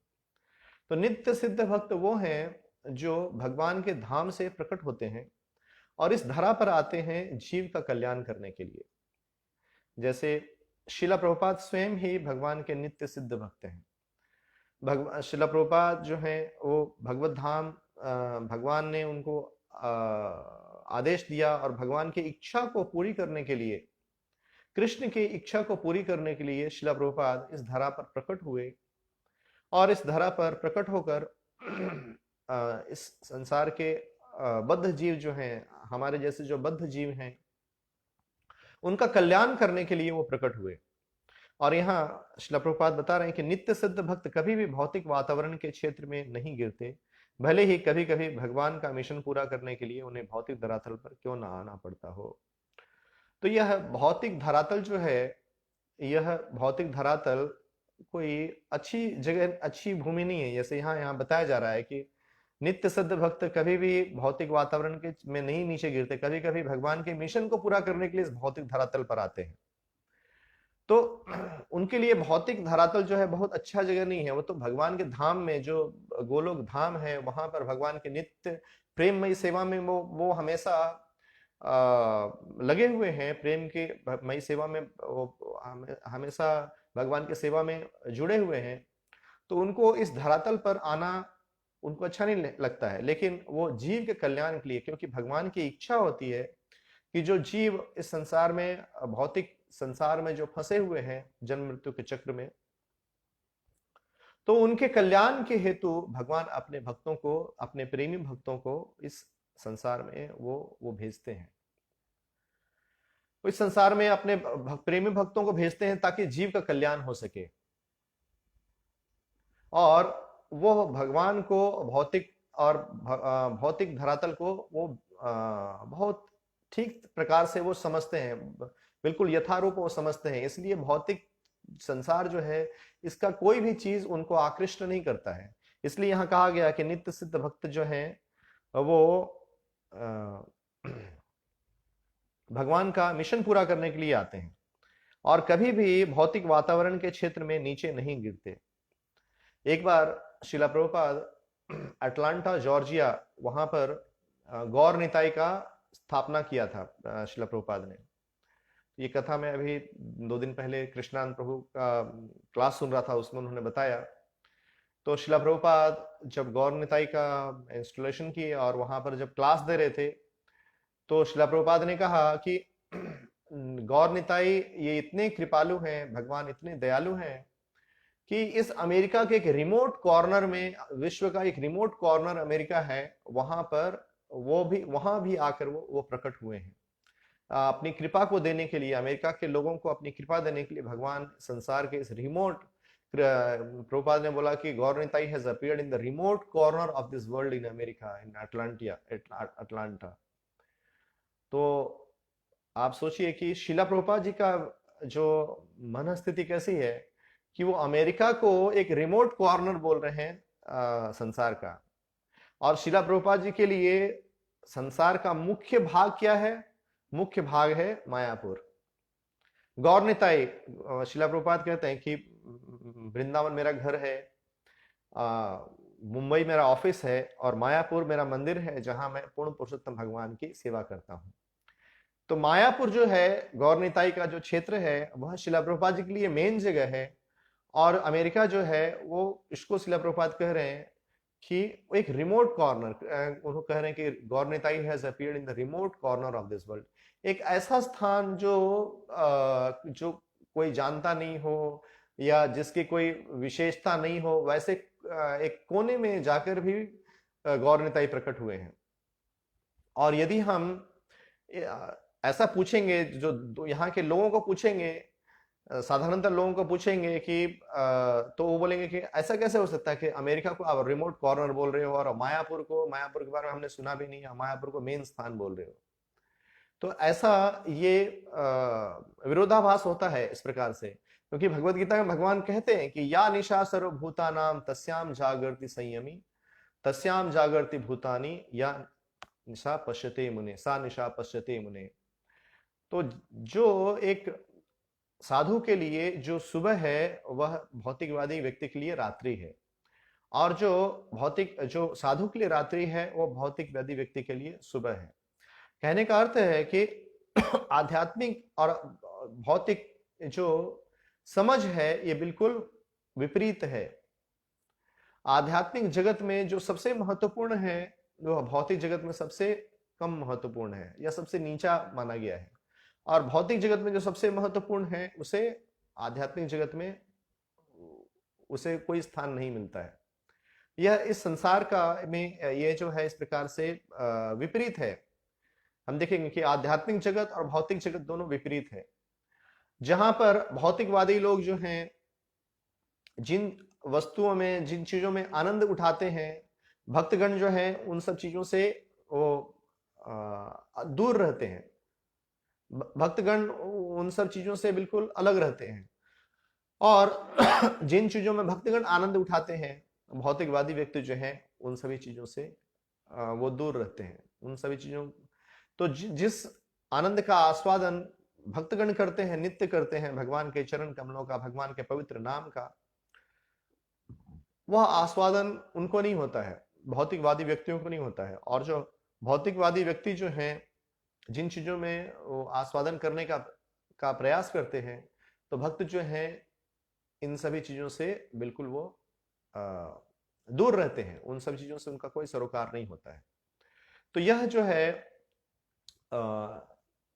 तो नित्य सिद्ध भक्त वो हैं जो भगवान के धाम से प्रकट होते हैं और इस धरा पर आते हैं जीव का कल्याण करने के लिए। जैसे श्रील प्रभुपाद स्वयं ही भगवान के नित्य सिद्ध भक्त हैं। श्रील प्रभुपाद जो हैं वो भगवत धाम, भगवान ने उनको आदेश दिया और भगवान की इच्छा को पूरी करने के लिए, कृष्ण की इच्छा को पूरी करने के लिए श्रील प्रभुपाद इस धरा पर प्रकट हुए और इस धरा पर प्रकट होकर इस संसार के बद्ध जीव जो हैं, हमारे जैसे जो बद्ध जीव हैं, उनका कल्याण करने के लिए वो प्रकट हुए। और यहाँ श्रील प्रभुपाद बता रहे हैं कि नित्य सिद्ध भक्त कभी भी भौतिक वातावरण के क्षेत्र में नहीं गिरते, भले ही कभी कभी भगवान का मिशन पूरा करने के लिए उन्हें भौतिक धरातल पर क्यों ना आना पड़ता हो। तो यह भौतिक धरातल जो है, यह भौतिक धरातल कोई अच्छी जगह, अच्छी भूमि नहीं है। जैसे यहाँ बताया जा रहा है कि नित्य सिद्ध भक्त कभी भी भौतिक वातावरण के में नहीं नीचे गिरते, कभी कभी भगवान के मिशन को पूरा करने के लिए इस भौतिक धरातल पर आते हैं। तो उनके लिए भौतिक धरातल जो है बहुत अच्छा जगह नहीं है। वो तो भगवान के धाम में, जो गोलोक धाम है, वहां पर भगवान के नित्य प्रेममयी सेवा में वो हमेशा लगे हुए हैं। प्रेम के मई सेवा में वो हमेशा भगवान की सेवा में जुड़े हुए हैं। तो उनको इस धरातल पर आना उनको अच्छा नहीं लगता है। लेकिन वो जीव के कल्याण के लिए, क्योंकि भगवान की इच्छा होती है कि जो जीव इस संसार में, भौतिक संसार में जो फंसे हुए हैं जन्म मृत्यु के चक्र में, तो उनके कल्याण के हेतु भगवान अपने भक्तों को, अपने प्रेमी भक्तों को इस संसार में वो भेजते हैं। वो इस संसार में अपने प्रेमी भक्तों को भेजते हैं ताकि जीव का कल्याण हो सके। और वो भगवान को भौतिक और भौतिक धरातल को वो बहुत ठीक प्रकार से वो समझते हैं, बिल्कुल यथारूप वो समझते हैं। इसलिए भौतिक संसार जो है, इसका कोई भी चीज उनको आकृष्ट नहीं करता है। इसलिए यहां कहा गया कि नित्य सिद्ध भक्त जो हैं वो भगवान का मिशन पूरा करने के लिए आते हैं और कभी भी भौतिक वातावरण के क्षेत्र में नीचे नहीं गिरते। एक बार शिला प्रभुपाद अटलांटा जॉर्जिया, वहां पर गौर निताई का स्थापना किया था शिला प्रभुपाद ने। ये कथा मैं अभी 2 दिन पहले कृष्णानंद प्रभु का क्लास सुन रहा था, उसमें उन्होंने बताया। तो शिला प्रभुपाद जब गौर निताई का इंस्टॉलेशन किए और वहां पर जब क्लास दे रहे थे, तो शिला प्रभुपाद ने कहा कि गौर निताई ये इतने कृपालु हैं, भगवान इतने दयालु हैं कि इस अमेरिका के एक रिमोट कॉर्नर में, विश्व का एक रिमोट कॉर्नर अमेरिका है, वहां भी आकर वो प्रकट हुए हैं। अपनी कृपा को देने के लिए, अमेरिका के लोगों को अपनी कृपा देने के लिए भगवान संसार के इस रिमोट, प्रभुपाद ने बोला कि Gaur Nitai has appeared in the remote corner of this world in America, in Atlanta. तो आप सोचिए कि शिला प्रभुपाद जी का जो मन स्थिति कैसी है कि वो अमेरिका को एक रिमोट कॉर्नर बोल रहे हैं संसार का। और शिला प्रभुपाद जी के लिए संसार का मुख्य भाग क्या है? मुख्य भाग है मायापुर। गौर निताई, शिला प्रभुपाद कहते हैं कि वृंदावन मेरा घर है, मुंबई मेरा ऑफिस है और मायापुर मेरा मंदिर है जहां मैं पूर्ण पुरुषोत्तम भगवान की सेवा करता हूं। तो मायापुर जो है, गौर निताई का जो क्षेत्र है, वह शिला प्रभुपाद जी के लिए मेन जगह है। और अमेरिका जो है वो, इसको शिला प्रभुपाद कह रहे हैं कि एक रिमोट कॉर्नर, उन्होंने कह रहे हैं कि Gaur Nitai has appeared in the remote corner of this world. एक ऐसा स्थान जो कोई जानता नहीं हो या जिसकी कोई विशेषता नहीं हो, वैसे एक कोने में जाकर भी गौर निताई प्रकट हुए हैं। और यदि हम ऐसा पूछेंगे, जो यहाँ के लोगों को पूछेंगे, साधारणतः लोगों को पूछेंगे कि तो वो बोलेंगे कि ऐसा कैसे हो सकता है कि अमेरिका को आप रिमोट कॉर्नर बोल रहे हो और मायापुर के बारे में हमने सुना भी नहीं है, मायापुर को मेन स्थान बोल रहे हो। तो ऐसा ये विरोधाभास होता है इस प्रकार से, क्योंकि भगवत गीता में भगवान कहते हैं कि या निशा सर्वभूतानाम तस्याम जागर्ति संयमी, तस्याम जागर्ति भूतानी या निशा पश्यते मुने, सा निशा पश्यते मुने। तो जो एक साधु के लिए जो सुबह है, वह भौतिकवादी व्यक्ति के लिए रात्रि है, और जो साधु के लिए रात्रि है, वो भौतिकवादी व्यक्ति के लिए सुबह है। कहने का अर्थ है कि आध्यात्मिक और भौतिक जो समझ है, ये बिल्कुल विपरीत है। आध्यात्मिक जगत में जो सबसे महत्वपूर्ण है, वो भौतिक जगत में सबसे कम महत्वपूर्ण है या सबसे नीचा माना गया है। और भौतिक जगत में जो सबसे महत्वपूर्ण है, उसे आध्यात्मिक जगत में उसे कोई स्थान नहीं मिलता है। यह इस संसार का में ये जो है इस प्रकार से विपरीत है। हम देखेंगे कि आध्यात्मिक जगत और भौतिक जगत दोनों विपरीत है। जहां पर भौतिकवादी लोग जो हैं, जिन वस्तुओं में, जिन चीजों में आनंद उठाते हैं, भक्तगण जो हैं उन सब चीजों से वो दूर रहते हैं। भक्तगण उन सब चीजों से बिल्कुल अलग रहते हैं। और जिन चीजों में भक्तगण आनंद उठाते हैं, भौतिकवादी व्यक्ति जो है उन सभी चीजों से वो दूर रहते हैं। उन सभी चीजों तो जिस आनंद का आस्वादन भक्तगण करते हैं, नित्य करते हैं, भगवान के चरण कमलों का, भगवान के पवित्र नाम का, वह आस्वादन उनको नहीं होता है, भौतिकवादी व्यक्तियों को नहीं होता है। और जो भौतिकवादी व्यक्ति जो हैं, जिन चीजों में वो आस्वादन करने का प्रयास करते हैं, तो भक्त जो हैं इन सभी चीजों से बिल्कुल वो दूर रहते हैं, उन सभी चीजों से उनका कोई सरोकार नहीं होता है। तो यह जो है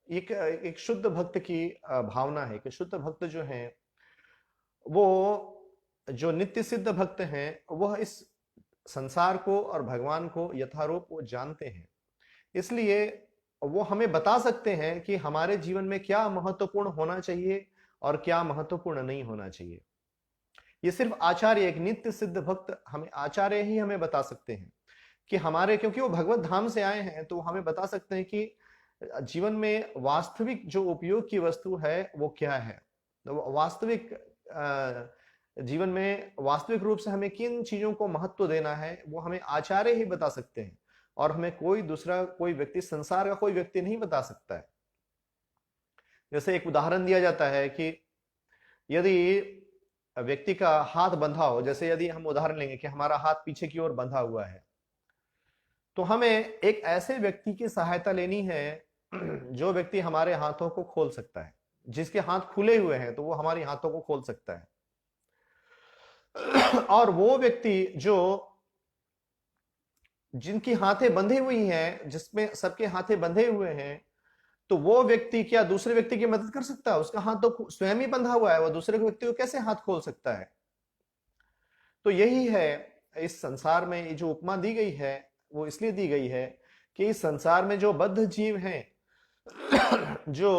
एक शुद्ध भक्त की भावना है कि शुद्ध भक्त जो है वो जो नित्य सिद्ध भक्त हैं वह इस संसार को और भगवान को यथारूप वो जानते हैं। इसलिए वो हमें बता सकते हैं कि हमारे जीवन में क्या महत्वपूर्ण होना चाहिए और क्या महत्वपूर्ण नहीं होना चाहिए। ये सिर्फ आचार्य, एक नित्य सिद्ध भक्त हमें, आचार्य ही हमें बता सकते हैं कि हमारे, क्योंकि वो भगवत धाम से आए हैं, तो हमें बता सकते हैं कि जीवन में वास्तविक जो उपयोग की वस्तु है वो क्या है। तो वास्तविक जीवन में वास्तविक रूप से हमें किन चीजों को महत्व देना है वो हमें आचार्य ही बता सकते हैं, और हमें कोई दूसरा, कोई व्यक्ति, संसार का कोई व्यक्ति नहीं बता सकता है। जैसे एक उदाहरण दिया जाता है कि यदि व्यक्ति का हाथ बंधा हो, जैसे यदि हम उदाहरण लेंगे कि हमारा हाथ पीछे की ओर बंधा हुआ है, तो हमें एक ऐसे व्यक्ति की सहायता लेनी है जो व्यक्ति हमारे हाथों को खोल सकता है। जिसके हाथ खुले हुए हैं तो वो हमारे हाथों को खोल सकता है। और वो व्यक्ति जो, जिनकी हाथें बंधी हुई हैं, जिसमें सबके हाथें बंधे हुए हैं, तो वो व्यक्ति क्या दूसरे व्यक्ति की मदद कर सकता है? उसका हाथ तो स्वयं ही बंधा हुआ है, वो दूसरे व्यक्ति को कैसे हाथ खोल सकता है? तो यही है इस संसार में, ये जो उपमा दी गई है वो इसलिए दी गई है कि इस संसार में जो बद्ध जीव हैं, जो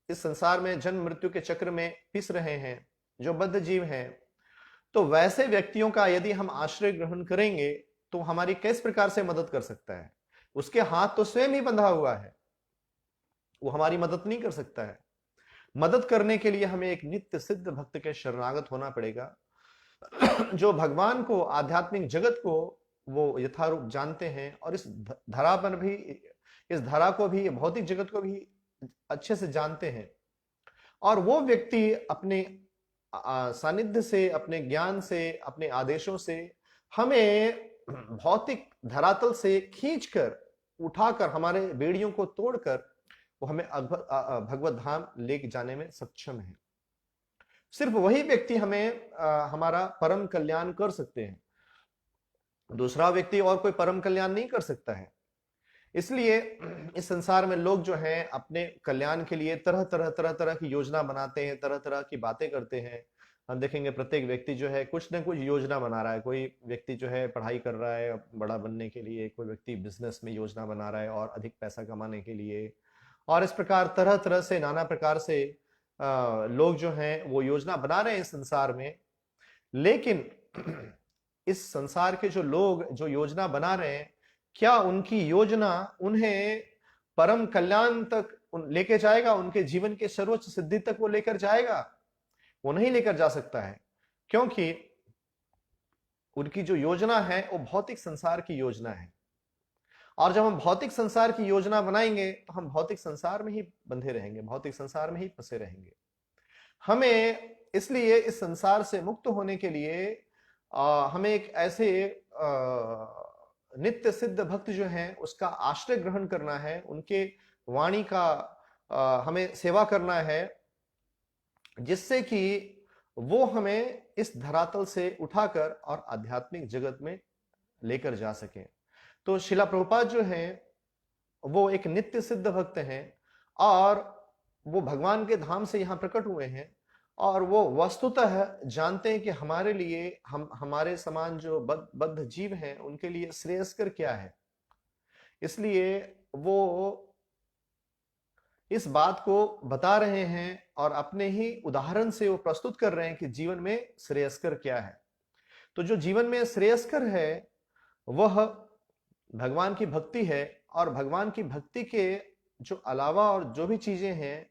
इस संसार में जन्म मृत्यु के चक्र में पिस रहे हैं, जो बद्ध जीव हैं, तो वैसे व्यक्तियों का यदि हम आश्रय ग्रहण करेंगे तो हमारी किस प्रकार से मदद कर सकता है? उसके हाथ तो स्वयं ही बंधा हुआ है, वो हमारी मदद नहीं कर सकता है। मदद करने के लिए हमें एक नित्य सिद्ध भक्त के शरणागत होना पड़ेगा, जो भगवान को, आध्यात्मिक जगत को वो यथारूप जानते हैं, और इस धरा पर भी, इस धरा को भी, भौतिक जगत को भी अच्छे से जानते हैं। और वो व्यक्ति अपने सानिध्य से, अपने ज्ञान से, अपने आदेशों से हमें भौतिक धरातल से खींचकर, उठाकर, हमारे बेड़ियों को तोड़कर वो हमें भगवत धाम लेके जाने में सक्षम है। सिर्फ वही व्यक्ति हमें हमारा परम कल्याण कर सकते हैं, दूसरा व्यक्ति और कोई परम कल्याण नहीं कर सकता है। इसलिए इस संसार में लोग जो हैं अपने कल्याण के लिए तरह तरह की योजना बनाते हैं, तरह तरह की बातें करते हैं। हम देखेंगे प्रत्येक व्यक्ति जो है कुछ ना कुछ योजना बना रहा है। कोई व्यक्ति जो है पढ़ाई कर रहा है बड़ा बनने के लिए, कोई व्यक्ति बिजनेस में योजना बना रहा है और अधिक पैसा कमाने के लिए, और इस प्रकार तरह तरह से, नाना प्रकार से लोग जो हैं वो योजना बना रहे हैं इस संसार में। लेकिन इस संसार के जो लोग जो योजना बना रहे हैं, क्या उनकी योजना उन्हें परम कल्याण तक लेके जाएगा? उनके जीवन के सर्वोच्च सिद्धि तक वो लेकर जाएगा? वो नहीं लेकर जा सकता है, क्योंकि उनकी जो योजना है वो भौतिक संसार की योजना है। और जब हम भौतिक संसार की योजना बनाएंगे तो हम भौतिक संसार में ही बंधे रहेंगे, भौतिक संसार में ही फंसे रहेंगे। हमें इसलिए इस संसार से मुक्त होने के लिए हमें एक ऐसे नित्य सिद्ध भक्त जो हैं उसका आश्रय ग्रहण करना है, उनके वाणी का हमें सेवा करना है, जिससे कि वो हमें इस धरातल से उठाकर और आध्यात्मिक जगत में लेकर जा सके। तो शिला प्रभुपाद जो हैं वो एक नित्य सिद्ध भक्त हैं, और वो भगवान के धाम से यहाँ प्रकट हुए हैं, और वो वस्तुतः जानते हैं कि हमारे लिए, हमारे समान जो बद्ध जीव हैं उनके लिए श्रेयस्कर क्या है। इसलिए वो इस बात को बता रहे हैं और अपने ही उदाहरण से वो प्रस्तुत कर रहे हैं कि जीवन में श्रेयस्कर क्या है। तो जो जीवन में श्रेयस्कर है वह भगवान की भक्ति है, और भगवान की भक्ति के जो अलावा और जो भी चीजें हैं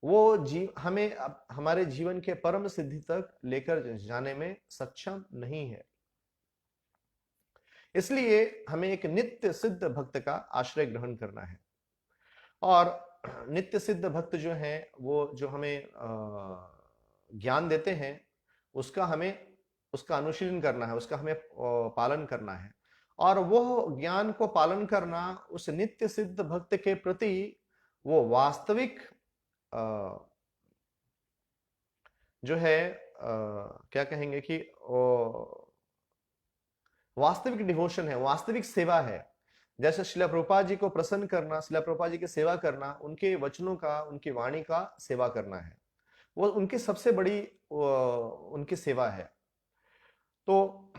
हमें हमारे जीवन के परम सिद्धि तक लेकर जाने में सक्षम नहीं है। इसलिए हमें एक नित्य सिद्ध भक्त का आश्रय ग्रहण करना है। और नित्य सिद्ध भक्त जो हैं वो जो हमें ज्ञान देते हैं उसका अनुशीलन करना है, उसका हमें पालन करना है। और वो ज्ञान को पालन करना उस नित्य सिद्ध भक्त के प्रति वो वास्तविक जो है क्या कहेंगे कि वास्तविक डिवोशन है, वास्तविक सेवा है। जैसे शिला प्रभुपाद जी को प्रसन्न करना, शिला प्रभुपाद जी की सेवा करना, उनके वचनों का, उनकी वाणी का सेवा करना है, वो उनकी सबसे बड़ी उनकी सेवा है। तो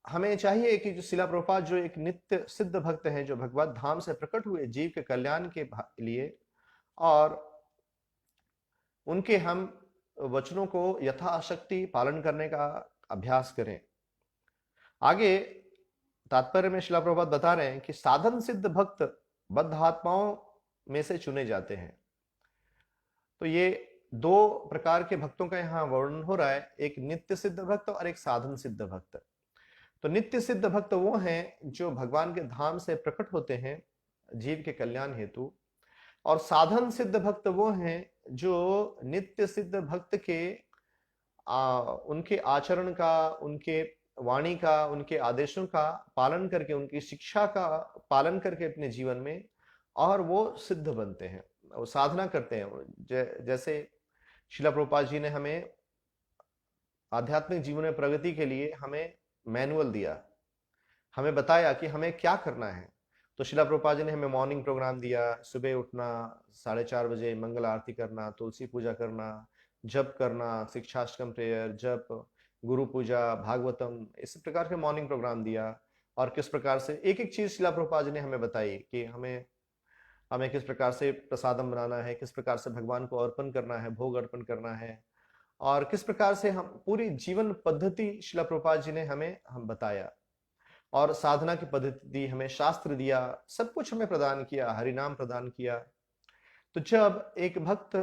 हमें चाहिए कि जो शिला प्रभुपाद जो एक नित्य सिद्ध भक्त हैं, जो भगवत धाम से प्रकट हुए जीव के कल्याण के लिए, और उनके हम वचनों को यथाशक्ति पालन करने का अभ्यास करें। आगे तात्पर्य में शिला प्रभुपाद बता रहे हैं कि साधन सिद्ध भक्त बद्ध आत्माओं में से चुने जाते हैं। तो ये दो प्रकार के भक्तों का यहाँ वर्णन हो रहा है, एक नित्य सिद्ध भक्त और एक साधन सिद्ध भक्त। तो नित्य सिद्ध भक्त वो हैं जो भगवान के धाम से प्रकट होते हैं जीव के कल्याण हेतु, और साधन सिद्ध भक्त वो हैं जो नित्य सिद्ध भक्त के उनके आचरण का, उनके वाणी का, उनके आदेशों का पालन करके, उनकी शिक्षा का पालन करके अपने जीवन में, और वो सिद्ध बनते हैं, वो साधना करते हैं। जैसे शिला प्रभुपाद जी ने हमें आध्यात्मिक जीवन में प्रगति के लिए हमें मैनुअल दिया, हमें बताया कि हमें क्या करना है। तो शिला प्रभुपाद जी ने हमें मॉर्निंग प्रोग्राम दिया, सुबह उठना, 4:30 बजे मंगल आरती करना, तुलसी पूजा करना, जप करना, शिक्षाष्टकम प्रेयर, जप, गुरु पूजा, भागवतम, इस प्रकार के मॉर्निंग प्रोग्राम दिया। और किस प्रकार से एक एक चीज शिला प्रभुपाद जी ने हमें बताई कि हमें किस प्रकार से प्रसादम बनाना है, किस प्रकार से भगवान को अर्पण करना है, भोग अर्पण करना है, और किस प्रकार से हम पूरी जीवन पद्धति शिला प्रभुपाद जी ने हम बताया। और साधना की पद्धति दी, हमें शास्त्र दिया, सब कुछ हमें प्रदान किया, हरिनाम प्रदान किया। तो जब एक भक्त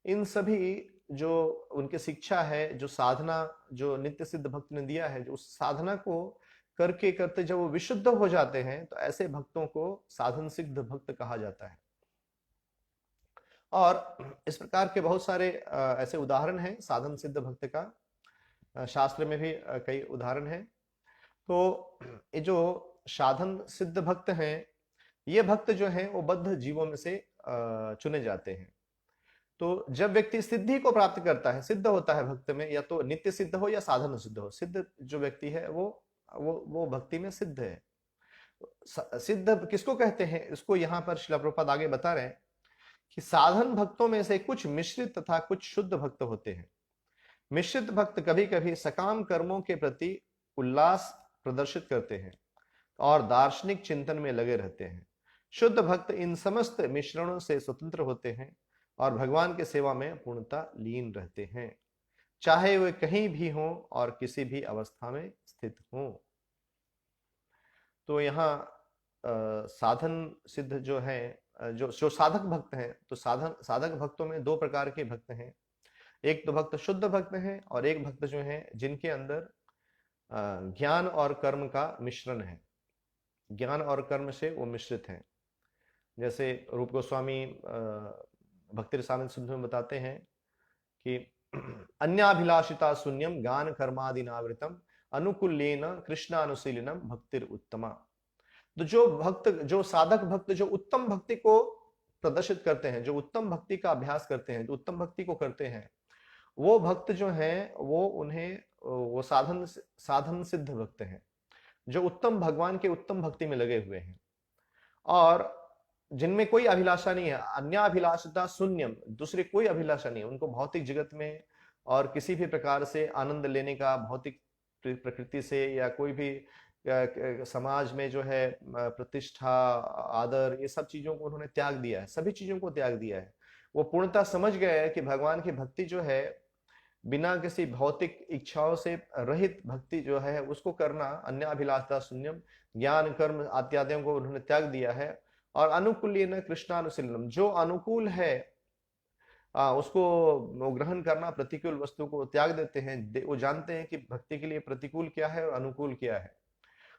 इन सभी जो उनकी शिक्षा है, जो साधना जो नित्य सिद्ध भक्त ने दिया है, जो उस साधना को करके करते जब वो विशुद्ध हो जाते हैं, तो ऐसे भक्तों को साधन सिद्ध भक्त कहा जाता है। और इस प्रकार के बहुत सारे ऐसे उदाहरण हैं साधन सिद्ध भक्त का, शास्त्र में भी कई उदाहरण हैं। तो ये जो साधन सिद्ध भक्त हैं, ये भक्त जो हैं वो बद्ध जीवों में से चुने जाते हैं। तो जब व्यक्ति सिद्धि को प्राप्त करता है, सिद्ध होता है भक्त में, या तो नित्य सिद्ध हो या साधन सिद्ध हो, सिद्ध जो व्यक्ति है वो भक्ति में सिद्ध है। सिद्ध किसको कहते हैं, इसको यहाँ पर शिला प्रभुपाद आगे बता रहे हैं कि साधन भक्तों में से कुछ मिश्रित तथा कुछ शुद्ध भक्त होते हैं। मिश्रित भक्त कभी कभी सकाम कर्मों के प्रति उल्लास प्रदर्शित करते हैं और दार्शनिक चिंतन में लगे रहते हैं। शुद्ध भक्त इन समस्त मिश्रणों से स्वतंत्र होते हैं और भगवान के सेवा में पूर्णतः लीन रहते हैं, चाहे वे कहीं भी हों और किसी भी अवस्था में स्थित हों। तो यहाँ साधन सिद्ध जो है, जो साधक भक्त हैं, तो साधक भक्तों में दो प्रकार के भक्त हैं। एक तो भक्त शुद्ध भक्त हैं, और एक भक्त जो हैं जिनके अंदर ज्ञान और कर्म का मिश्रण है, ज्ञान और कर्म से वो मिश्रित हैं। जैसे रूप गोस्वामी भक्ति रसायन सिंधु में बताते हैं कि अन्याभिलाषिता शून्यम ज्ञान कर्मादिनावृतम अनुकूल्येन कृष्णानुशीलनम भक्तिर उत्तमा। तो जो भक्त, जो साधक भक्त जो उत्तम भक्ति को प्रदर्शित करते हैं, जो उत्तम भक्ति का अभ्यास करते हैं, जो उत्तम भक्ति को करते हैं, वो भक्त जो हैं वो साधन सिद्ध भक्त हैं, जो उत्तम भगवान के उत्तम भक्ति में लगे हुए हैं, और जिनमें कोई अभिलाषा नहीं है। अन्याभिलाषिता शून्यम, दूसरी कोई अभिलाषा नहीं है उनको भौतिक जगत में, और किसी भी प्रकार से आनंद लेने का भौतिक प्रकृति से, या कोई भी समाज में जो है प्रतिष्ठा, आदर, ये सब चीजों को उन्होंने त्याग दिया है, सभी चीजों को त्याग दिया है। वो पूर्णतः समझ गए हैं कि भगवान की भक्ति जो है बिना किसी भौतिक इच्छाओं से रहित भक्ति जो है उसको करना, अन्याभिलाषिता शून्यम, ज्ञान कर्म इत्यादियों को उन्होंने त्याग दिया है। और अनुकूल्येन कृष्णानुशीलनम, जो अनुकूल है, उसको वो ग्रहण करना, प्रतिकूल वस्तु को त्याग देते हैं। वो जानते हैं कि भक्ति के लिए प्रतिकूल क्या है और अनुकूल क्या है।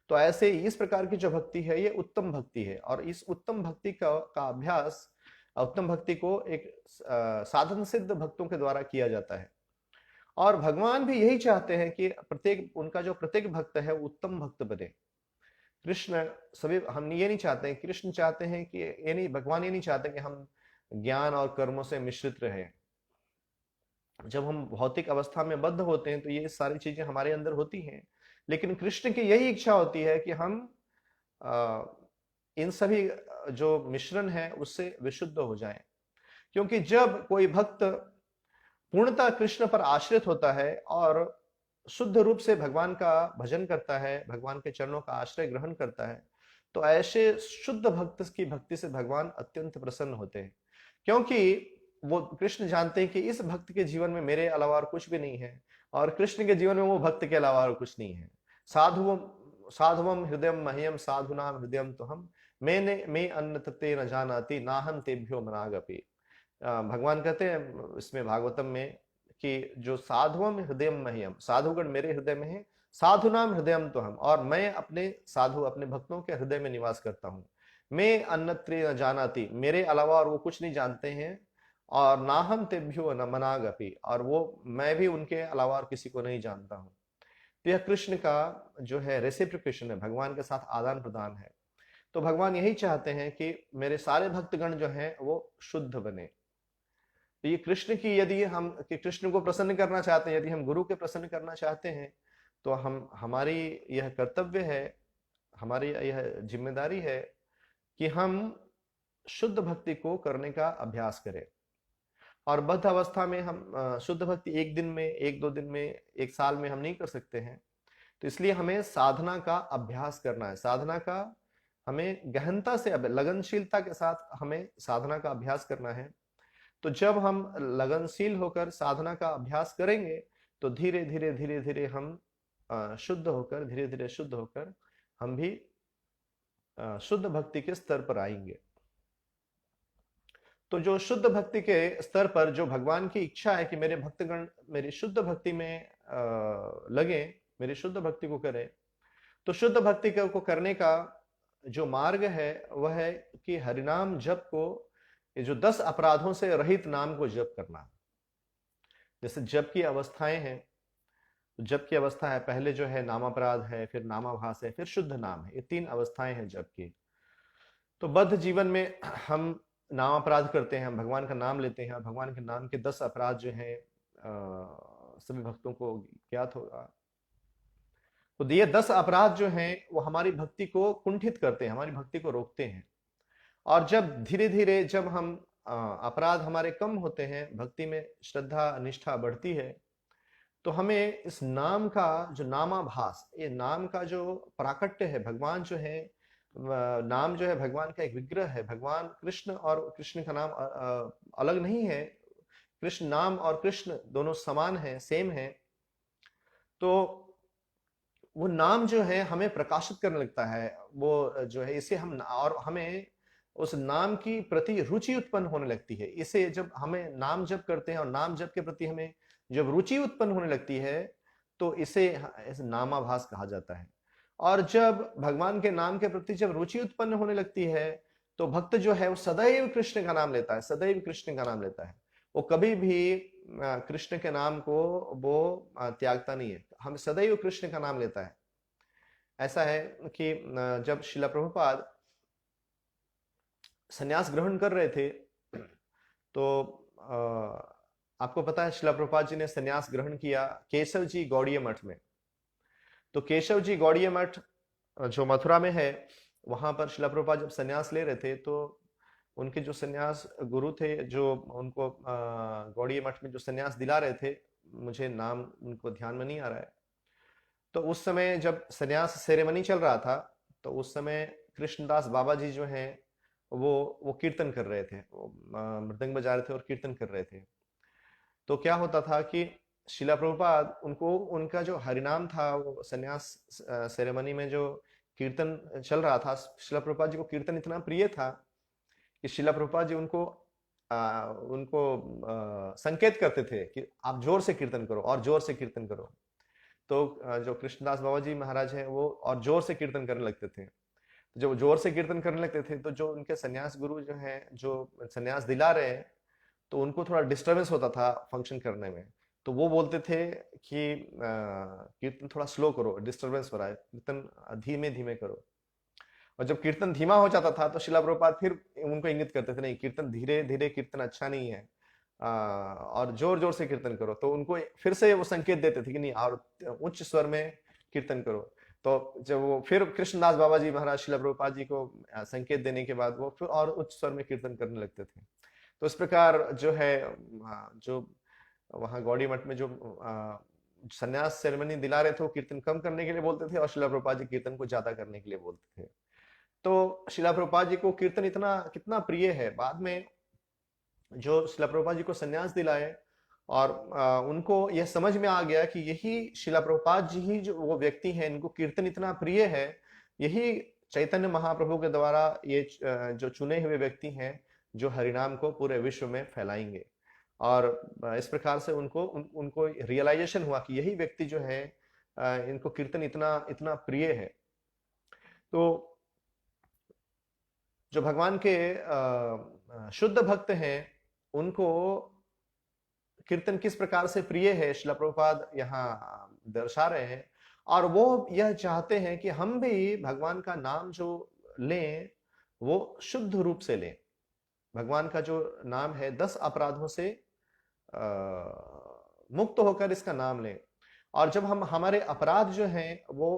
तो ऐसे इस प्रकार की जो भक्ति है ये उत्तम भक्ति है, और इस उत्तम भक्ति का अभ्यास, उत्तम भक्ति को एक साधन सिद्ध भक्तों के द्वारा किया जाता है। और भगवान भी यही चाहते हैं कि प्रत्येक उनका जो प्रत्येक भक्त है वो उत्तम भक्त बने। कृष्ण सभी, हम ये नहीं चाहते हैं, कृष्ण चाहते हैं कि ये नहीं, भगवान ये नहीं चाहते कि हम ज्ञान और कर्मों से मिश्रित रहें। जब हम भौतिक अवस्था में बद्ध होते हैं तो ये सारी चीजें हमारे अंदर होती हैं, लेकिन कृष्ण की यही इच्छा होती है कि हम इन सभी जो मिश्रण है उससे विशुद्ध हो जाएं। क्योंकि जब कोई भक्त पूर्णतः कृष्ण पर आश्रित होता है और शुद्ध रूप से भगवान का भजन करता है, भगवान के चरणों का आश्रय ग्रहण करता है, तो ऐसे शुद्ध भक्त की भक्ति से भगवान अत्यंत प्रसन्न होते हैं। क्योंकि वो कृष्ण जानते हैं कि इस भक्त के जीवन में मेरे अलावा और कुछ भी नहीं है, और कृष्ण के जीवन में वो भक्त के अलावा और कुछ नहीं है। साधुवम साधुवम हृदयम मह्यम साधुनाम हृदयम तो हम मैंने मैं अन्न तत्ते न जानाति नाहम तेभ्यो मनागपि। भगवान कहते हैं इसमें भागवतम में कि जो साधुवम हृदय मह्यम, साधुगण मेरे हृदय में है, साधु नाम हृदयम तो हम, और मैं अपने साधु अपने भक्तों के हृदय में निवास करता हूँ। मैं अन्यत्र न जानाति, मेरे अलावा और वो कुछ नहीं जानते हैं, और ना हम तेभ्यो न मनागपि, और वो मैं भी उनके अलावा और किसी को नहीं जानता हूँ। तो यह कृष्ण का जो है रेसिप्रोकेशन है, भगवान के साथ आदान प्रदान है। तो भगवान यही चाहते हैं कि मेरे सारे भक्तगण जो हैं वो शुद्ध बने। तो ये कृष्ण की, यदि हम कि कृष्ण को प्रसन्न करना चाहते हैं, यदि हम गुरु के प्रसन्न करना चाहते हैं, तो हम हमारी यह कर्तव्य है, हमारी यह जिम्मेदारी है कि हम शुद्ध भक्ति को करने का अभ्यास करें। और बद्ध अवस्था में हम शुद्ध भक्ति एक दिन में, एक दो दिन में, एक साल में हम नहीं कर सकते हैं। तो इसलिए हमें साधना का अभ्यास करना है। साधना का हमें गहनता से, लगनशीलता के साथ हमें साधना का अभ्यास करना है। तो जब हम लगनशील होकर साधना का अभ्यास करेंगे तो धीरे धीरे धीरे धीरे हम शुद्ध होकर, धीरे धीरे शुद्ध होकर हम भी शुद्ध भक्ति के स्तर पर आएंगे। तो जो शुद्ध भक्ति के स्तर पर जो भगवान की इच्छा है कि मेरे भक्तगण मेरी शुद्ध भक्ति में लगे, मेरी शुद्ध भक्ति को करें, तो शुद्ध भक्ति को करने का जो मार्ग है वह है कि हरिनाम जप को, ये जो 10 अपराधों से रहित नाम को जप करना। जैसे जप की अवस्थाएं हैं, तो जप की अवस्था है, पहले जो है नामापराध है, फिर नामाभास है, फिर शुद्ध नाम है। ये 3 अवस्थाएं हैं जप की। तो बद्ध जीवन में हम नामापराध करते हैं, हम भगवान का नाम लेते हैं, और भगवान के नाम के 10 अपराध जो हैं सभी भक्तों को ज्ञात होगा। तो ये 10 अपराध जो हैं वो हमारी भक्ति को कुंठित करते हैं, हमारी भक्ति को रोकते हैं। और जब धीरे धीरे जब हम अपराध हमारे कम होते हैं, भक्ति में श्रद्धा निष्ठा बढ़ती है, तो हमें इस नाम का जो नामाभास, ये नाम का जो प्राकट्य है, भगवान जो है, नाम जो है भगवान का एक विग्रह है। भगवान कृष्ण और कृष्ण का नाम अलग नहीं है। कृष्ण नाम और कृष्ण दोनों समान है, सेम है। तो वो नाम जो है हमें प्रकाशित करने लगता है, वो जो है इसे हम, और हमें उस नाम की प्रति रुचि उत्पन्न होने लगती है। इसे जब हमें नाम जप करते हैं और नाम जप के प्रति हमें जब रुचि उत्पन्न होने लगती है, तो इसे नामाभास कहा जाता है। और जब भगवान के नाम के प्रति जब रुचि उत्पन्न होने लगती है, तो भक्त जो है वो सदैव कृष्ण का नाम लेता है, सदैव कृष्ण का नाम लेता है। वो कभी भी कृष्ण के नाम को वो त्यागता नहीं है, हम सदैव कृष्ण का नाम लेता है। ऐसा है कि जब श्रील प्रभुपाद संन्यास ग्रहण कर रहे थे, तो आपको पता है श्रील प्रभुपाद जी ने संन्यास ग्रहण किया केशव जी गौड़ीय मठ में। तो केशव जी गौड़ीय मठ जो मथुरा में है, वहां पर श्रील प्रभुपाद जब संन्यास ले रहे थे, तो उनके जो संन्यास गुरु थे, जो उनको गौड़ीय मठ में जो संन्यास दिला रहे थे, मुझे नाम उनको ध्यान में नहीं आ रहा है, तो उस समय जब संन्यास सेरेमनी चल रहा था, तो उस समय कृष्णदास बाबा जी जो हैं वो कीर्तन कर रहे थे, वो मृदंग बजा रहे थे और कीर्तन कर रहे थे। तो क्या होता था कि शिला प्रभुपाद उनको, उनका जो हरिनाम था, वो संन्यास सेरेमनी में जो कीर्तन चल रहा था, शिला प्रभुपाद जी को कीर्तन इतना प्रिय था कि शिला प्रभुपाद जी उनको उनको संकेत करते थे कि आप जोर से कीर्तन करो और जोर से कीर्तन करो। तो जो कृष्णदास बाबा जी महाराज हैं वो और जोर से कीर्तन करने लगते थे। जब वो जोर से कीर्तन करने लगते थे तो जो उनके सन्यास गुरु जो हैं, जो सन्यास दिला रहे हैं, तो उनको थोड़ा डिस्टरबेंस होता था फंक्शन करने में। तो वो बोलते थे कि कीर्तन थोड़ा स्लो करो, डिस्टरबेंस हो रहा है, कीर्तन धीमे धीमे करो। और जब कीर्तन धीमा हो जाता था तो शिला प्रभुपाद फिर उनको इंगित करते थे, नहीं, कीर्तन धीरे धीरे कीर्तन अच्छा नहीं है, और जोर जोर से कीर्तन करो। तो उनको फिर से वो संकेत देते थे कि नहीं, और उच्च स्वर में कीर्तन करो। तो जब वो फिर कृष्णदास बाबा जी महाराज शिला प्रभुपाद जी को संकेत देने के बाद वो फिर और उच्च स्वर में कीर्तन करने लगते थे। तो इस प्रकार जो है, जो वहाँ गौड़ी मठ में जो संन्यास सेरेमनी दिला रहे थे वो कीर्तन कम करने के लिए बोलते थे, और शिला प्रभुपाद जी कीर्तन को ज्यादा करने के लिए बोलते थे। तो शिला प्रभुपाद जी को कीर्तन इतना कितना प्रिय है, बाद में जो शिला प्रभुपाद जी को संन्यास दिलाए और उनको यह समझ में आ गया कि यही शिला प्रभुपाद जी ही जो वो व्यक्ति हैं, इनको कीर्तन इतना प्रिय है, यही चैतन्य महाप्रभु के द्वारा ये जो चुने हुए व्यक्ति हैं जो हरिनाम को पूरे विश्व में फैलाएंगे। और इस प्रकार से उनको रियलाइजेशन हुआ कि यही व्यक्ति जो है, इनको कीर्तन इतना इतना प्रिय है। तो जो भगवान के शुद्ध भक्त हैं, उनको कीर्तन किस प्रकार से प्रिय है शिला प्रभुपाद यहाँ दर्शा रहे हैं। और वो यह चाहते हैं कि हम भी भगवान का नाम जो लें वो शुद्ध रूप से लें। भगवान का जो नाम है 10 अपराधों से मुक्त होकर इसका नाम लें। और जब हम हमारे अपराध जो हैं वो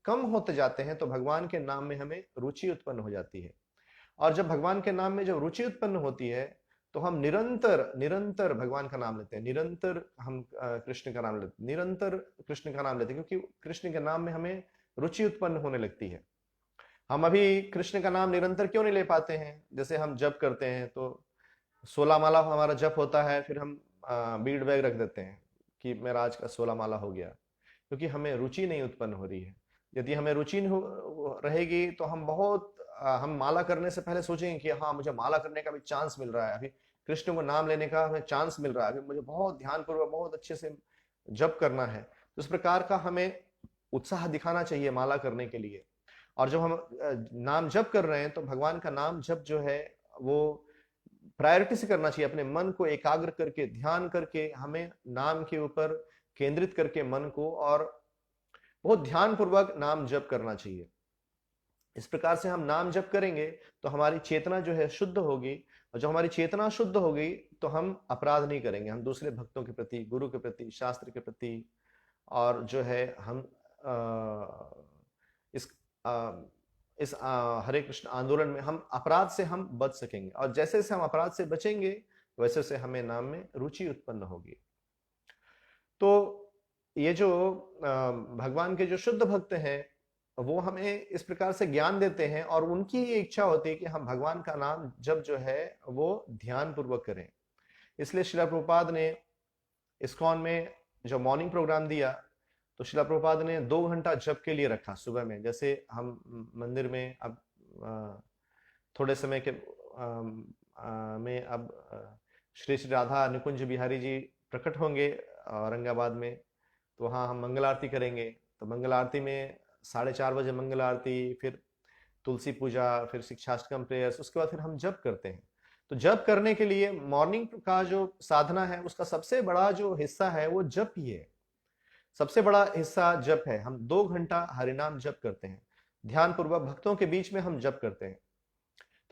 कम होते जाते हैं तो भगवान के नाम में हमें रुचि उत्पन्न हो जाती है। और जब भगवान के नाम में जब रुचि उत्पन्न होती है तो हम निरंतर निरंतर भगवान का नाम लेते हैं, निरंतर हम कृष्ण का नाम लेते हैं, निरंतर कृष्ण का नाम लेते हैं, क्योंकि कृष्ण के नाम में हमें रुचि उत्पन्न होने लगती है। हम अभी कृष्ण का नाम निरंतर क्यों नहीं ले पाते हैं? जैसे हम जप करते हैं तो 16 माला हमारा जप होता है, फिर हम बीड़ बैग रख देते हैं कि मेरा आज का 16 माला हो गया, क्योंकि हमें रुचि नहीं उत्पन्न हो रही है। यदि हमें रुचि रहेगी तो हम बहुत हम माला करने से पहले सोचेंगे कि हाँ, मुझे माला करने का भी चांस मिल रहा है, अभी कृष्ण को नाम लेने का हमें चांस मिल रहा है, अभी मुझे बहुत ध्यानपूर्वक बहुत अच्छे से जप करना है। तो इस प्रकार का हमें उत्साह दिखाना चाहिए माला करने के लिए। और जब हम नाम जप कर रहे हैं तो भगवान का नाम जप जो है वो प्रायोरिटी से करना चाहिए। अपने मन को एकाग्र करके, ध्यान करके, हमें नाम के ऊपर केंद्रित करके मन को, और बहुत ध्यान पूर्वक नाम जप करना चाहिए। इस प्रकार से हम नाम जप करेंगे तो हमारी चेतना जो है शुद्ध होगी, और जब हमारी चेतना शुद्ध होगी तो हम अपराध नहीं करेंगे, हम दूसरे भक्तों के प्रति, गुरु के प्रति, शास्त्र के प्रति, और जो है हम इस इस हरे कृष्ण आंदोलन में हम अपराध से हम बच सकेंगे। और जैसे जैसे हम अपराध से बचेंगे वैसे वैसे हमें नाम में रुचि उत्पन्न होगी। तो ये जो भगवान के जो शुद्ध भक्त हैं वो हमें इस प्रकार से ज्ञान देते हैं, और उनकी ये इच्छा होती है कि हम भगवान का नाम जब जो है वो ध्यान पूर्वक करें। इसलिए शिला प्रभुपाद ने इस्कॉन में जो मॉर्निंग प्रोग्राम दिया, तो शिला प्रभुपाद ने 2 घंटा जप के लिए रखा सुबह में। जैसे हम मंदिर में अब थोड़े समय के में अब श्री श्री राधा निकुंज बिहारी जी प्रकट होंगे औरंगाबाद में, तो वहाँ हम मंगल आरती करेंगे। तो मंगल आरती में 4:30 बजे मंगल आरती, फिर तुलसी पूजा, फिर शिक्षाष्टकम प्रेयर्स, उसके बाद फिर हम जप करते हैं। तो जप करने के लिए मॉर्निंग का जो साधना है उसका सबसे बड़ा जो हिस्सा है वो जप ही है। सबसे बड़ा हिस्सा जप है। हम 2 घंटा हरिनाम जप करते हैं, ध्यान पूर्वक भक्तों के बीच में हम जप करते हैं।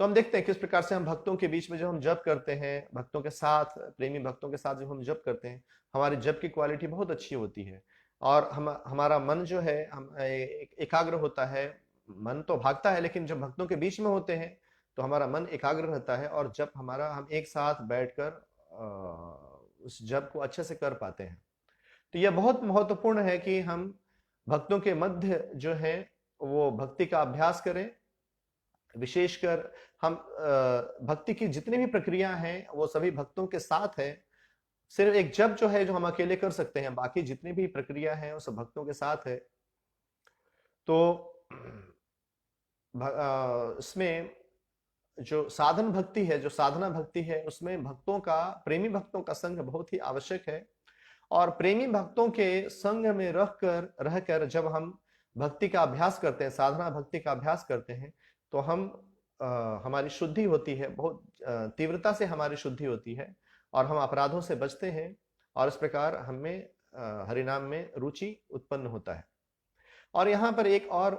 तो हम देखते हैं किस प्रकार से हम भक्तों के बीच में जब हम जप करते हैं, भक्तों के साथ, प्रेमी भक्तों के साथ जब हम जप करते हैं, हमारी जप की क्वालिटी बहुत अच्छी होती है। और हमारा मन जो है हम एकाग्र होता है। मन तो भागता है, लेकिन जब भक्तों के बीच में होते हैं तो हमारा मन एकाग्र रहता है, और जब हमारा हम एक साथ बैठकर उस जप को अच्छे से कर पाते हैं। तो यह बहुत महत्वपूर्ण है कि हम भक्तों के मध्य जो है वो भक्ति का अभ्यास करें। विशेषकर हम भक्ति की जितनी भी प्रक्रिया हैं वो सभी भक्तों के साथ है। सिर्फ एक जप जो है जो हम अकेले कर सकते हैं, बाकी जितनी भी प्रक्रिया है वो सब भक्तों के साथ है। तो इसमें जो साधन भक्ति है, जो साधना भक्ति है, उसमें भक्तों का, प्रेमी भक्तों का संग बहुत ही आवश्यक है। और प्रेमी भक्तों के संग में रहकर जब हम भक्ति का अभ्यास करते हैं, साधना भक्ति का अभ्यास करते हैं, तो हमारी शुद्धि होती है, बहुत तीव्रता से हमारी शुद्धि होती है, और हम अपराधों से बचते हैं, और इस प्रकार हमें हरिनाम में रुचि उत्पन्न होता है। और यहाँ पर एक और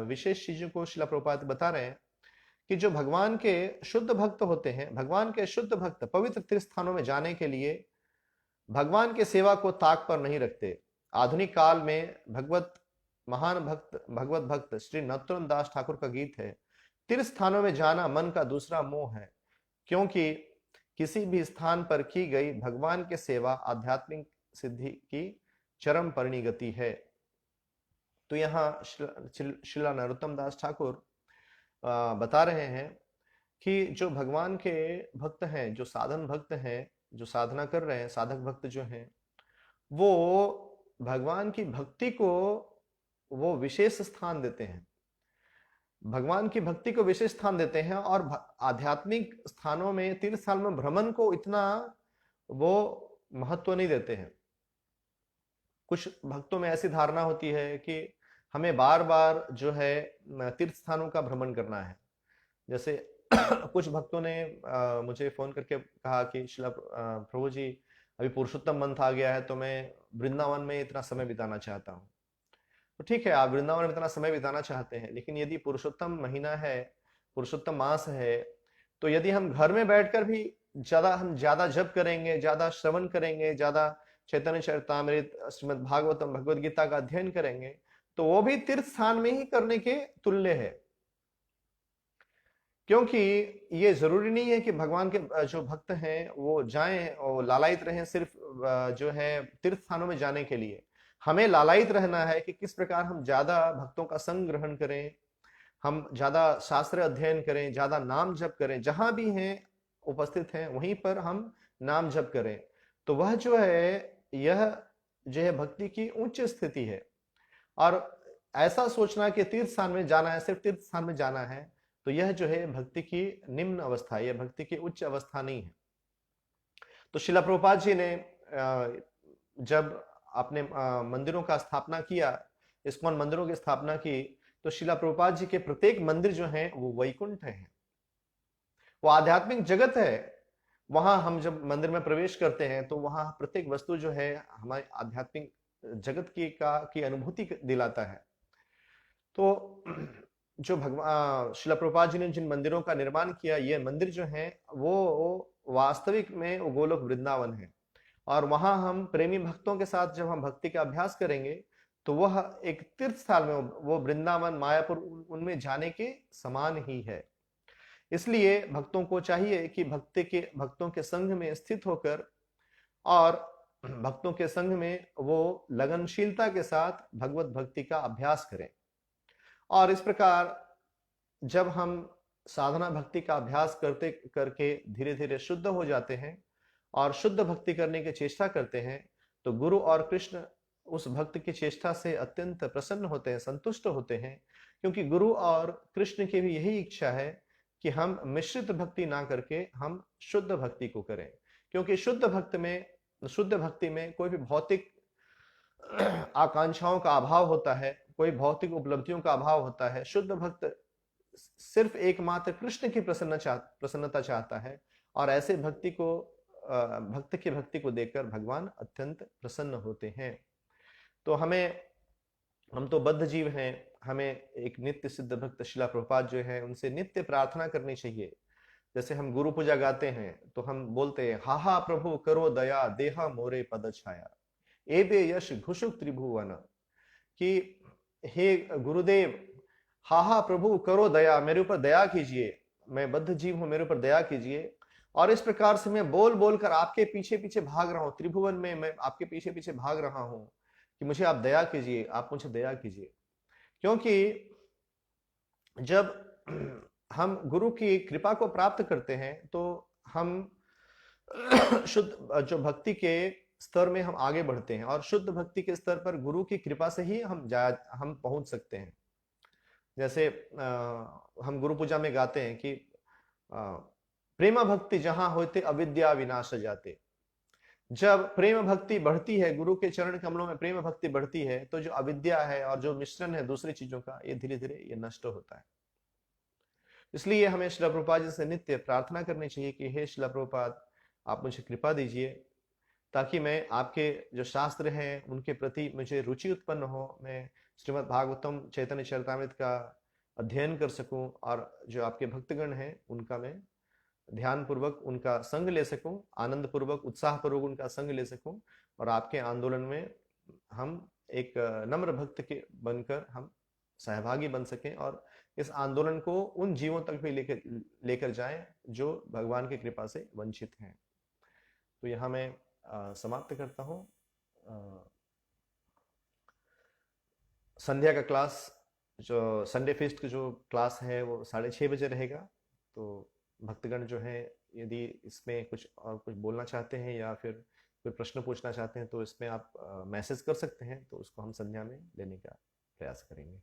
विशेष चीजों को श्रील प्रभुपाद बता रहे हैं कि जो भगवान के शुद्ध भक्त होते हैं, भगवान के शुद्ध भक्त पवित्र तीर्थ स्थानों में जाने के लिए भगवान के सेवा को ताक पर नहीं रखते। आधुनिक काल में भगवत भक्त श्री नरोत्तम दास ठाकुर का गीत है, तीर्थ स्थानों में जाना मन का दूसरा मोह है, क्योंकि किसी भी स्थान पर की गई भगवान के सेवा आध्यात्मिक सिद्धि की चरम परिणति है। तो यहाँ श्रीला नरोत्तम दास ठाकुर बता रहे हैं कि जो भगवान के भक्त हैं, जो साधन भक्त हैं, जो साधना कर रहे हैं, साधक भक्त जो हैं, वो भगवान की भक्ति को वो विशेष स्थान देते हैं, भगवान की भक्ति को विशेष स्थान देते हैं, और आध्यात्मिक स्थानों में, तीर्थ स्थान में भ्रमण को इतना वो महत्व नहीं देते हैं। कुछ भक्तों में ऐसी धारणा होती है कि हमें बार बार जो है तीर्थ स्थानों का भ्रमण करना है। जैसे कुछ भक्तों ने मुझे फोन करके कहा कि शिला प्रभु जी, अभी पुरुषोत्तम मंथ आ गया है, तो मैं वृंदावन में इतना समय बिताना चाहता हूँ। तो ठीक है, आप वृंदावन में इतना समय बिताना चाहते हैं, लेकिन यदि पुरुषोत्तम महीना है, पुरुषोत्तम मास है, तो यदि हम घर में बैठकर भी हम ज्यादा जप करेंगे, ज्यादा श्रवण करेंगे, ज्यादा चैतन्य चरितामृत, श्रीमद् भागवतम, भगवद गीता का अध्ययन करेंगे, तो वो भी तीर्थ स्थान में ही करने के तुल्य है। क्योंकि ये जरूरी नहीं है कि भगवान के जो भक्त हैं वो जाएं और लालायित रहें सिर्फ जो है तीर्थ स्थानों में जाने के लिए। हमें लालायित रहना है कि किस प्रकार हम ज्यादा भक्तों का संग ग्रहण करें, हम ज्यादा शास्त्र अध्ययन करें, ज्यादा नाम जप करें, जहां भी हैं उपस्थित हैं वहीं पर हम नाम जप करें। तो वह जो है, यह जो है भक्ति की उच्च स्थिति है। और ऐसा सोचना कि तीर्थ स्थान में जाना है, सिर्फ तीर्थ स्थान में जाना है, तो यह जो है भक्ति की निम्न अवस्था, यह भक्ति की उच्च अवस्था नहीं है। तो शिला प्रभुपाद जी ने जब अपने मंदिरों का स्थापना किया, इस्कॉन मंदिरों की स्थापना की, तो शिला प्रभुपाद जी के प्रत्येक मंदिर जो हैं वो वैकुंठ हैं, वो आध्यात्मिक जगत है। वहां हम जब मंदिर में प्रवेश करते हैं तो वहां प्रत्येक वस्तु जो है हमारे आध्यात्मिक जगत की अनुभूति दिलाता है। तो जो भगवान शिला प्रभुपाद जी ने जिन मंदिरों का निर्माण किया, ये मंदिर जो है वो वास्तविक में वो गोलोक वृंदावन है। और वहां हम प्रेमी भक्तों के साथ जब हम भक्ति का अभ्यास करेंगे, तो वह एक तीर्थ स्थल में, वो वृंदावन, मायापुर, उनमें जाने के समान ही है। इसलिए भक्तों को चाहिए कि भक्तों के संघ में स्थित होकर और भक्तों के संघ में वो लगनशीलता के साथ भगवत भक्ति का अभ्यास करें। और इस प्रकार जब हम साधना भक्ति का अभ्यास करते करके धीरे धीरे शुद्ध हो जाते हैं और शुद्ध भक्ति करने की चेष्टा करते हैं, तो गुरु और कृष्ण उस भक्त की चेष्टा से अत्यंत प्रसन्न होते हैं, संतुष्ट होते हैं, क्योंकि गुरु और कृष्ण की भी यही इच्छा है कि हम मिश्रित भक्ति ना करके हम शुद्ध भक्ति को करें। क्योंकि शुद्ध भक्ति में कोई भी भौतिक आकांक्षाओं का अभाव होता है, कोई भौतिक उपलब्धियों का अभाव होता है। शुद्ध भक्त सिर्फ एकमात्र कृष्ण की प्रसन्नता चाहता है, और ऐसे भक्त की भक्ति को देखकर भगवान अत्यंत प्रसन्न होते हैं। तो हम तो बद्ध जीव हैं, हमें एक नित्य सिद्ध भक्त शिला प्रभुपाद जो है उनसे नित्य प्रार्थना करनी चाहिए। जैसे हम गुरु पूजा गाते हैं तो हम बोलते हैं, हा हा प्रभु करो दया, देहा मोरे पद छाया, एबे यश घुषुक त्रिभुवन, कि हे गुरुदेव, हा हा प्रभु करो दया, मेरे ऊपर दया कीजिए, मैं बद्ध जीव हूं, मेरे ऊपर दया कीजिए। और इस प्रकार से मैं बोल बोलकर आपके पीछे पीछे भाग रहा हूं, त्रिभुवन में मैं आपके पीछे पीछे भाग रहा हूं कि मुझे आप दया कीजिए, आप मुझे दया कीजिए। क्योंकि जब हम गुरु की कृपा को प्राप्त करते हैं तो हम शुद्ध जो भक्ति के स्तर में हम आगे बढ़ते हैं, और शुद्ध भक्ति के स्तर पर गुरु की कृपा से ही हम पहुंच सकते हैं। जैसे हम गुरु पूजा में गाते हैं कि प्रेमा भक्ति जहां होते अविद्या विनाश जाते। जब प्रेम भक्ति बढ़ती है, गुरु के चरण कमलों में प्रेम भक्ति बढ़ती है, तो जो अविद्या है और जो मिश्रण है दूसरी चीजों का, ये धीरे धीरे ये नष्ट होता है। इसलिए हमें श्रील प्रभुपाद जी से नित्य प्रार्थना करनी चाहिए कि हे श्रील प्रभुपाद, आप मुझे कृपा दीजिए ताकि मैं आपके जो शास्त्र हैं उनके प्रति मुझे रुचि उत्पन्न हो, मैं श्रीमद् भागवतम चैतन्य चरितामृत का अध्ययन कर सकूं और जो आपके भक्तगण हैं उनका मैं ध्यान पूर्वक उनका संग ले सकूं, आनंद पूर्वक उत्साह पूर्वक उनका संग ले सकूं और आपके आंदोलन में हम एक नम्र भक्त के बनकर हम सहभागी बन सकें और इस आंदोलन को उन जीवों तक भी लेकर जाएं जो भगवान की कृपा से वंचित हैं। तो यहाँ मैं समाप्त करता हूँ। संध्या का क्लास, जो संडे फेस्ट की जो क्लास है वो 6:30 बजे रहेगा। तो भक्तगण जो है यदि इसमें कुछ और कुछ बोलना चाहते हैं या फिर कोई प्रश्न पूछना चाहते हैं तो इसमें आप मैसेज कर सकते हैं, तो उसको हम संध्या में लेने का प्रयास करेंगे।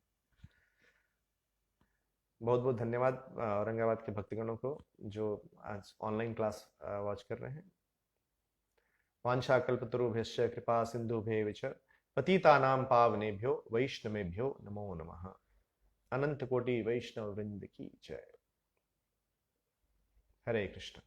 बहुत बहुत धन्यवाद औरंगाबाद के भक्तगणों को जो आज ऑनलाइन क्लास वॉच कर रहे हैं। वाञ्छाकल्पतरुभ्यश्च कृपा सिन्धुभ्येव च पतितानां पावनेभ्यो वैष्णवेभ्यो नमो नमः। अनंत कोटि वैष्णव वृंद की जय। हरे कृष्ण।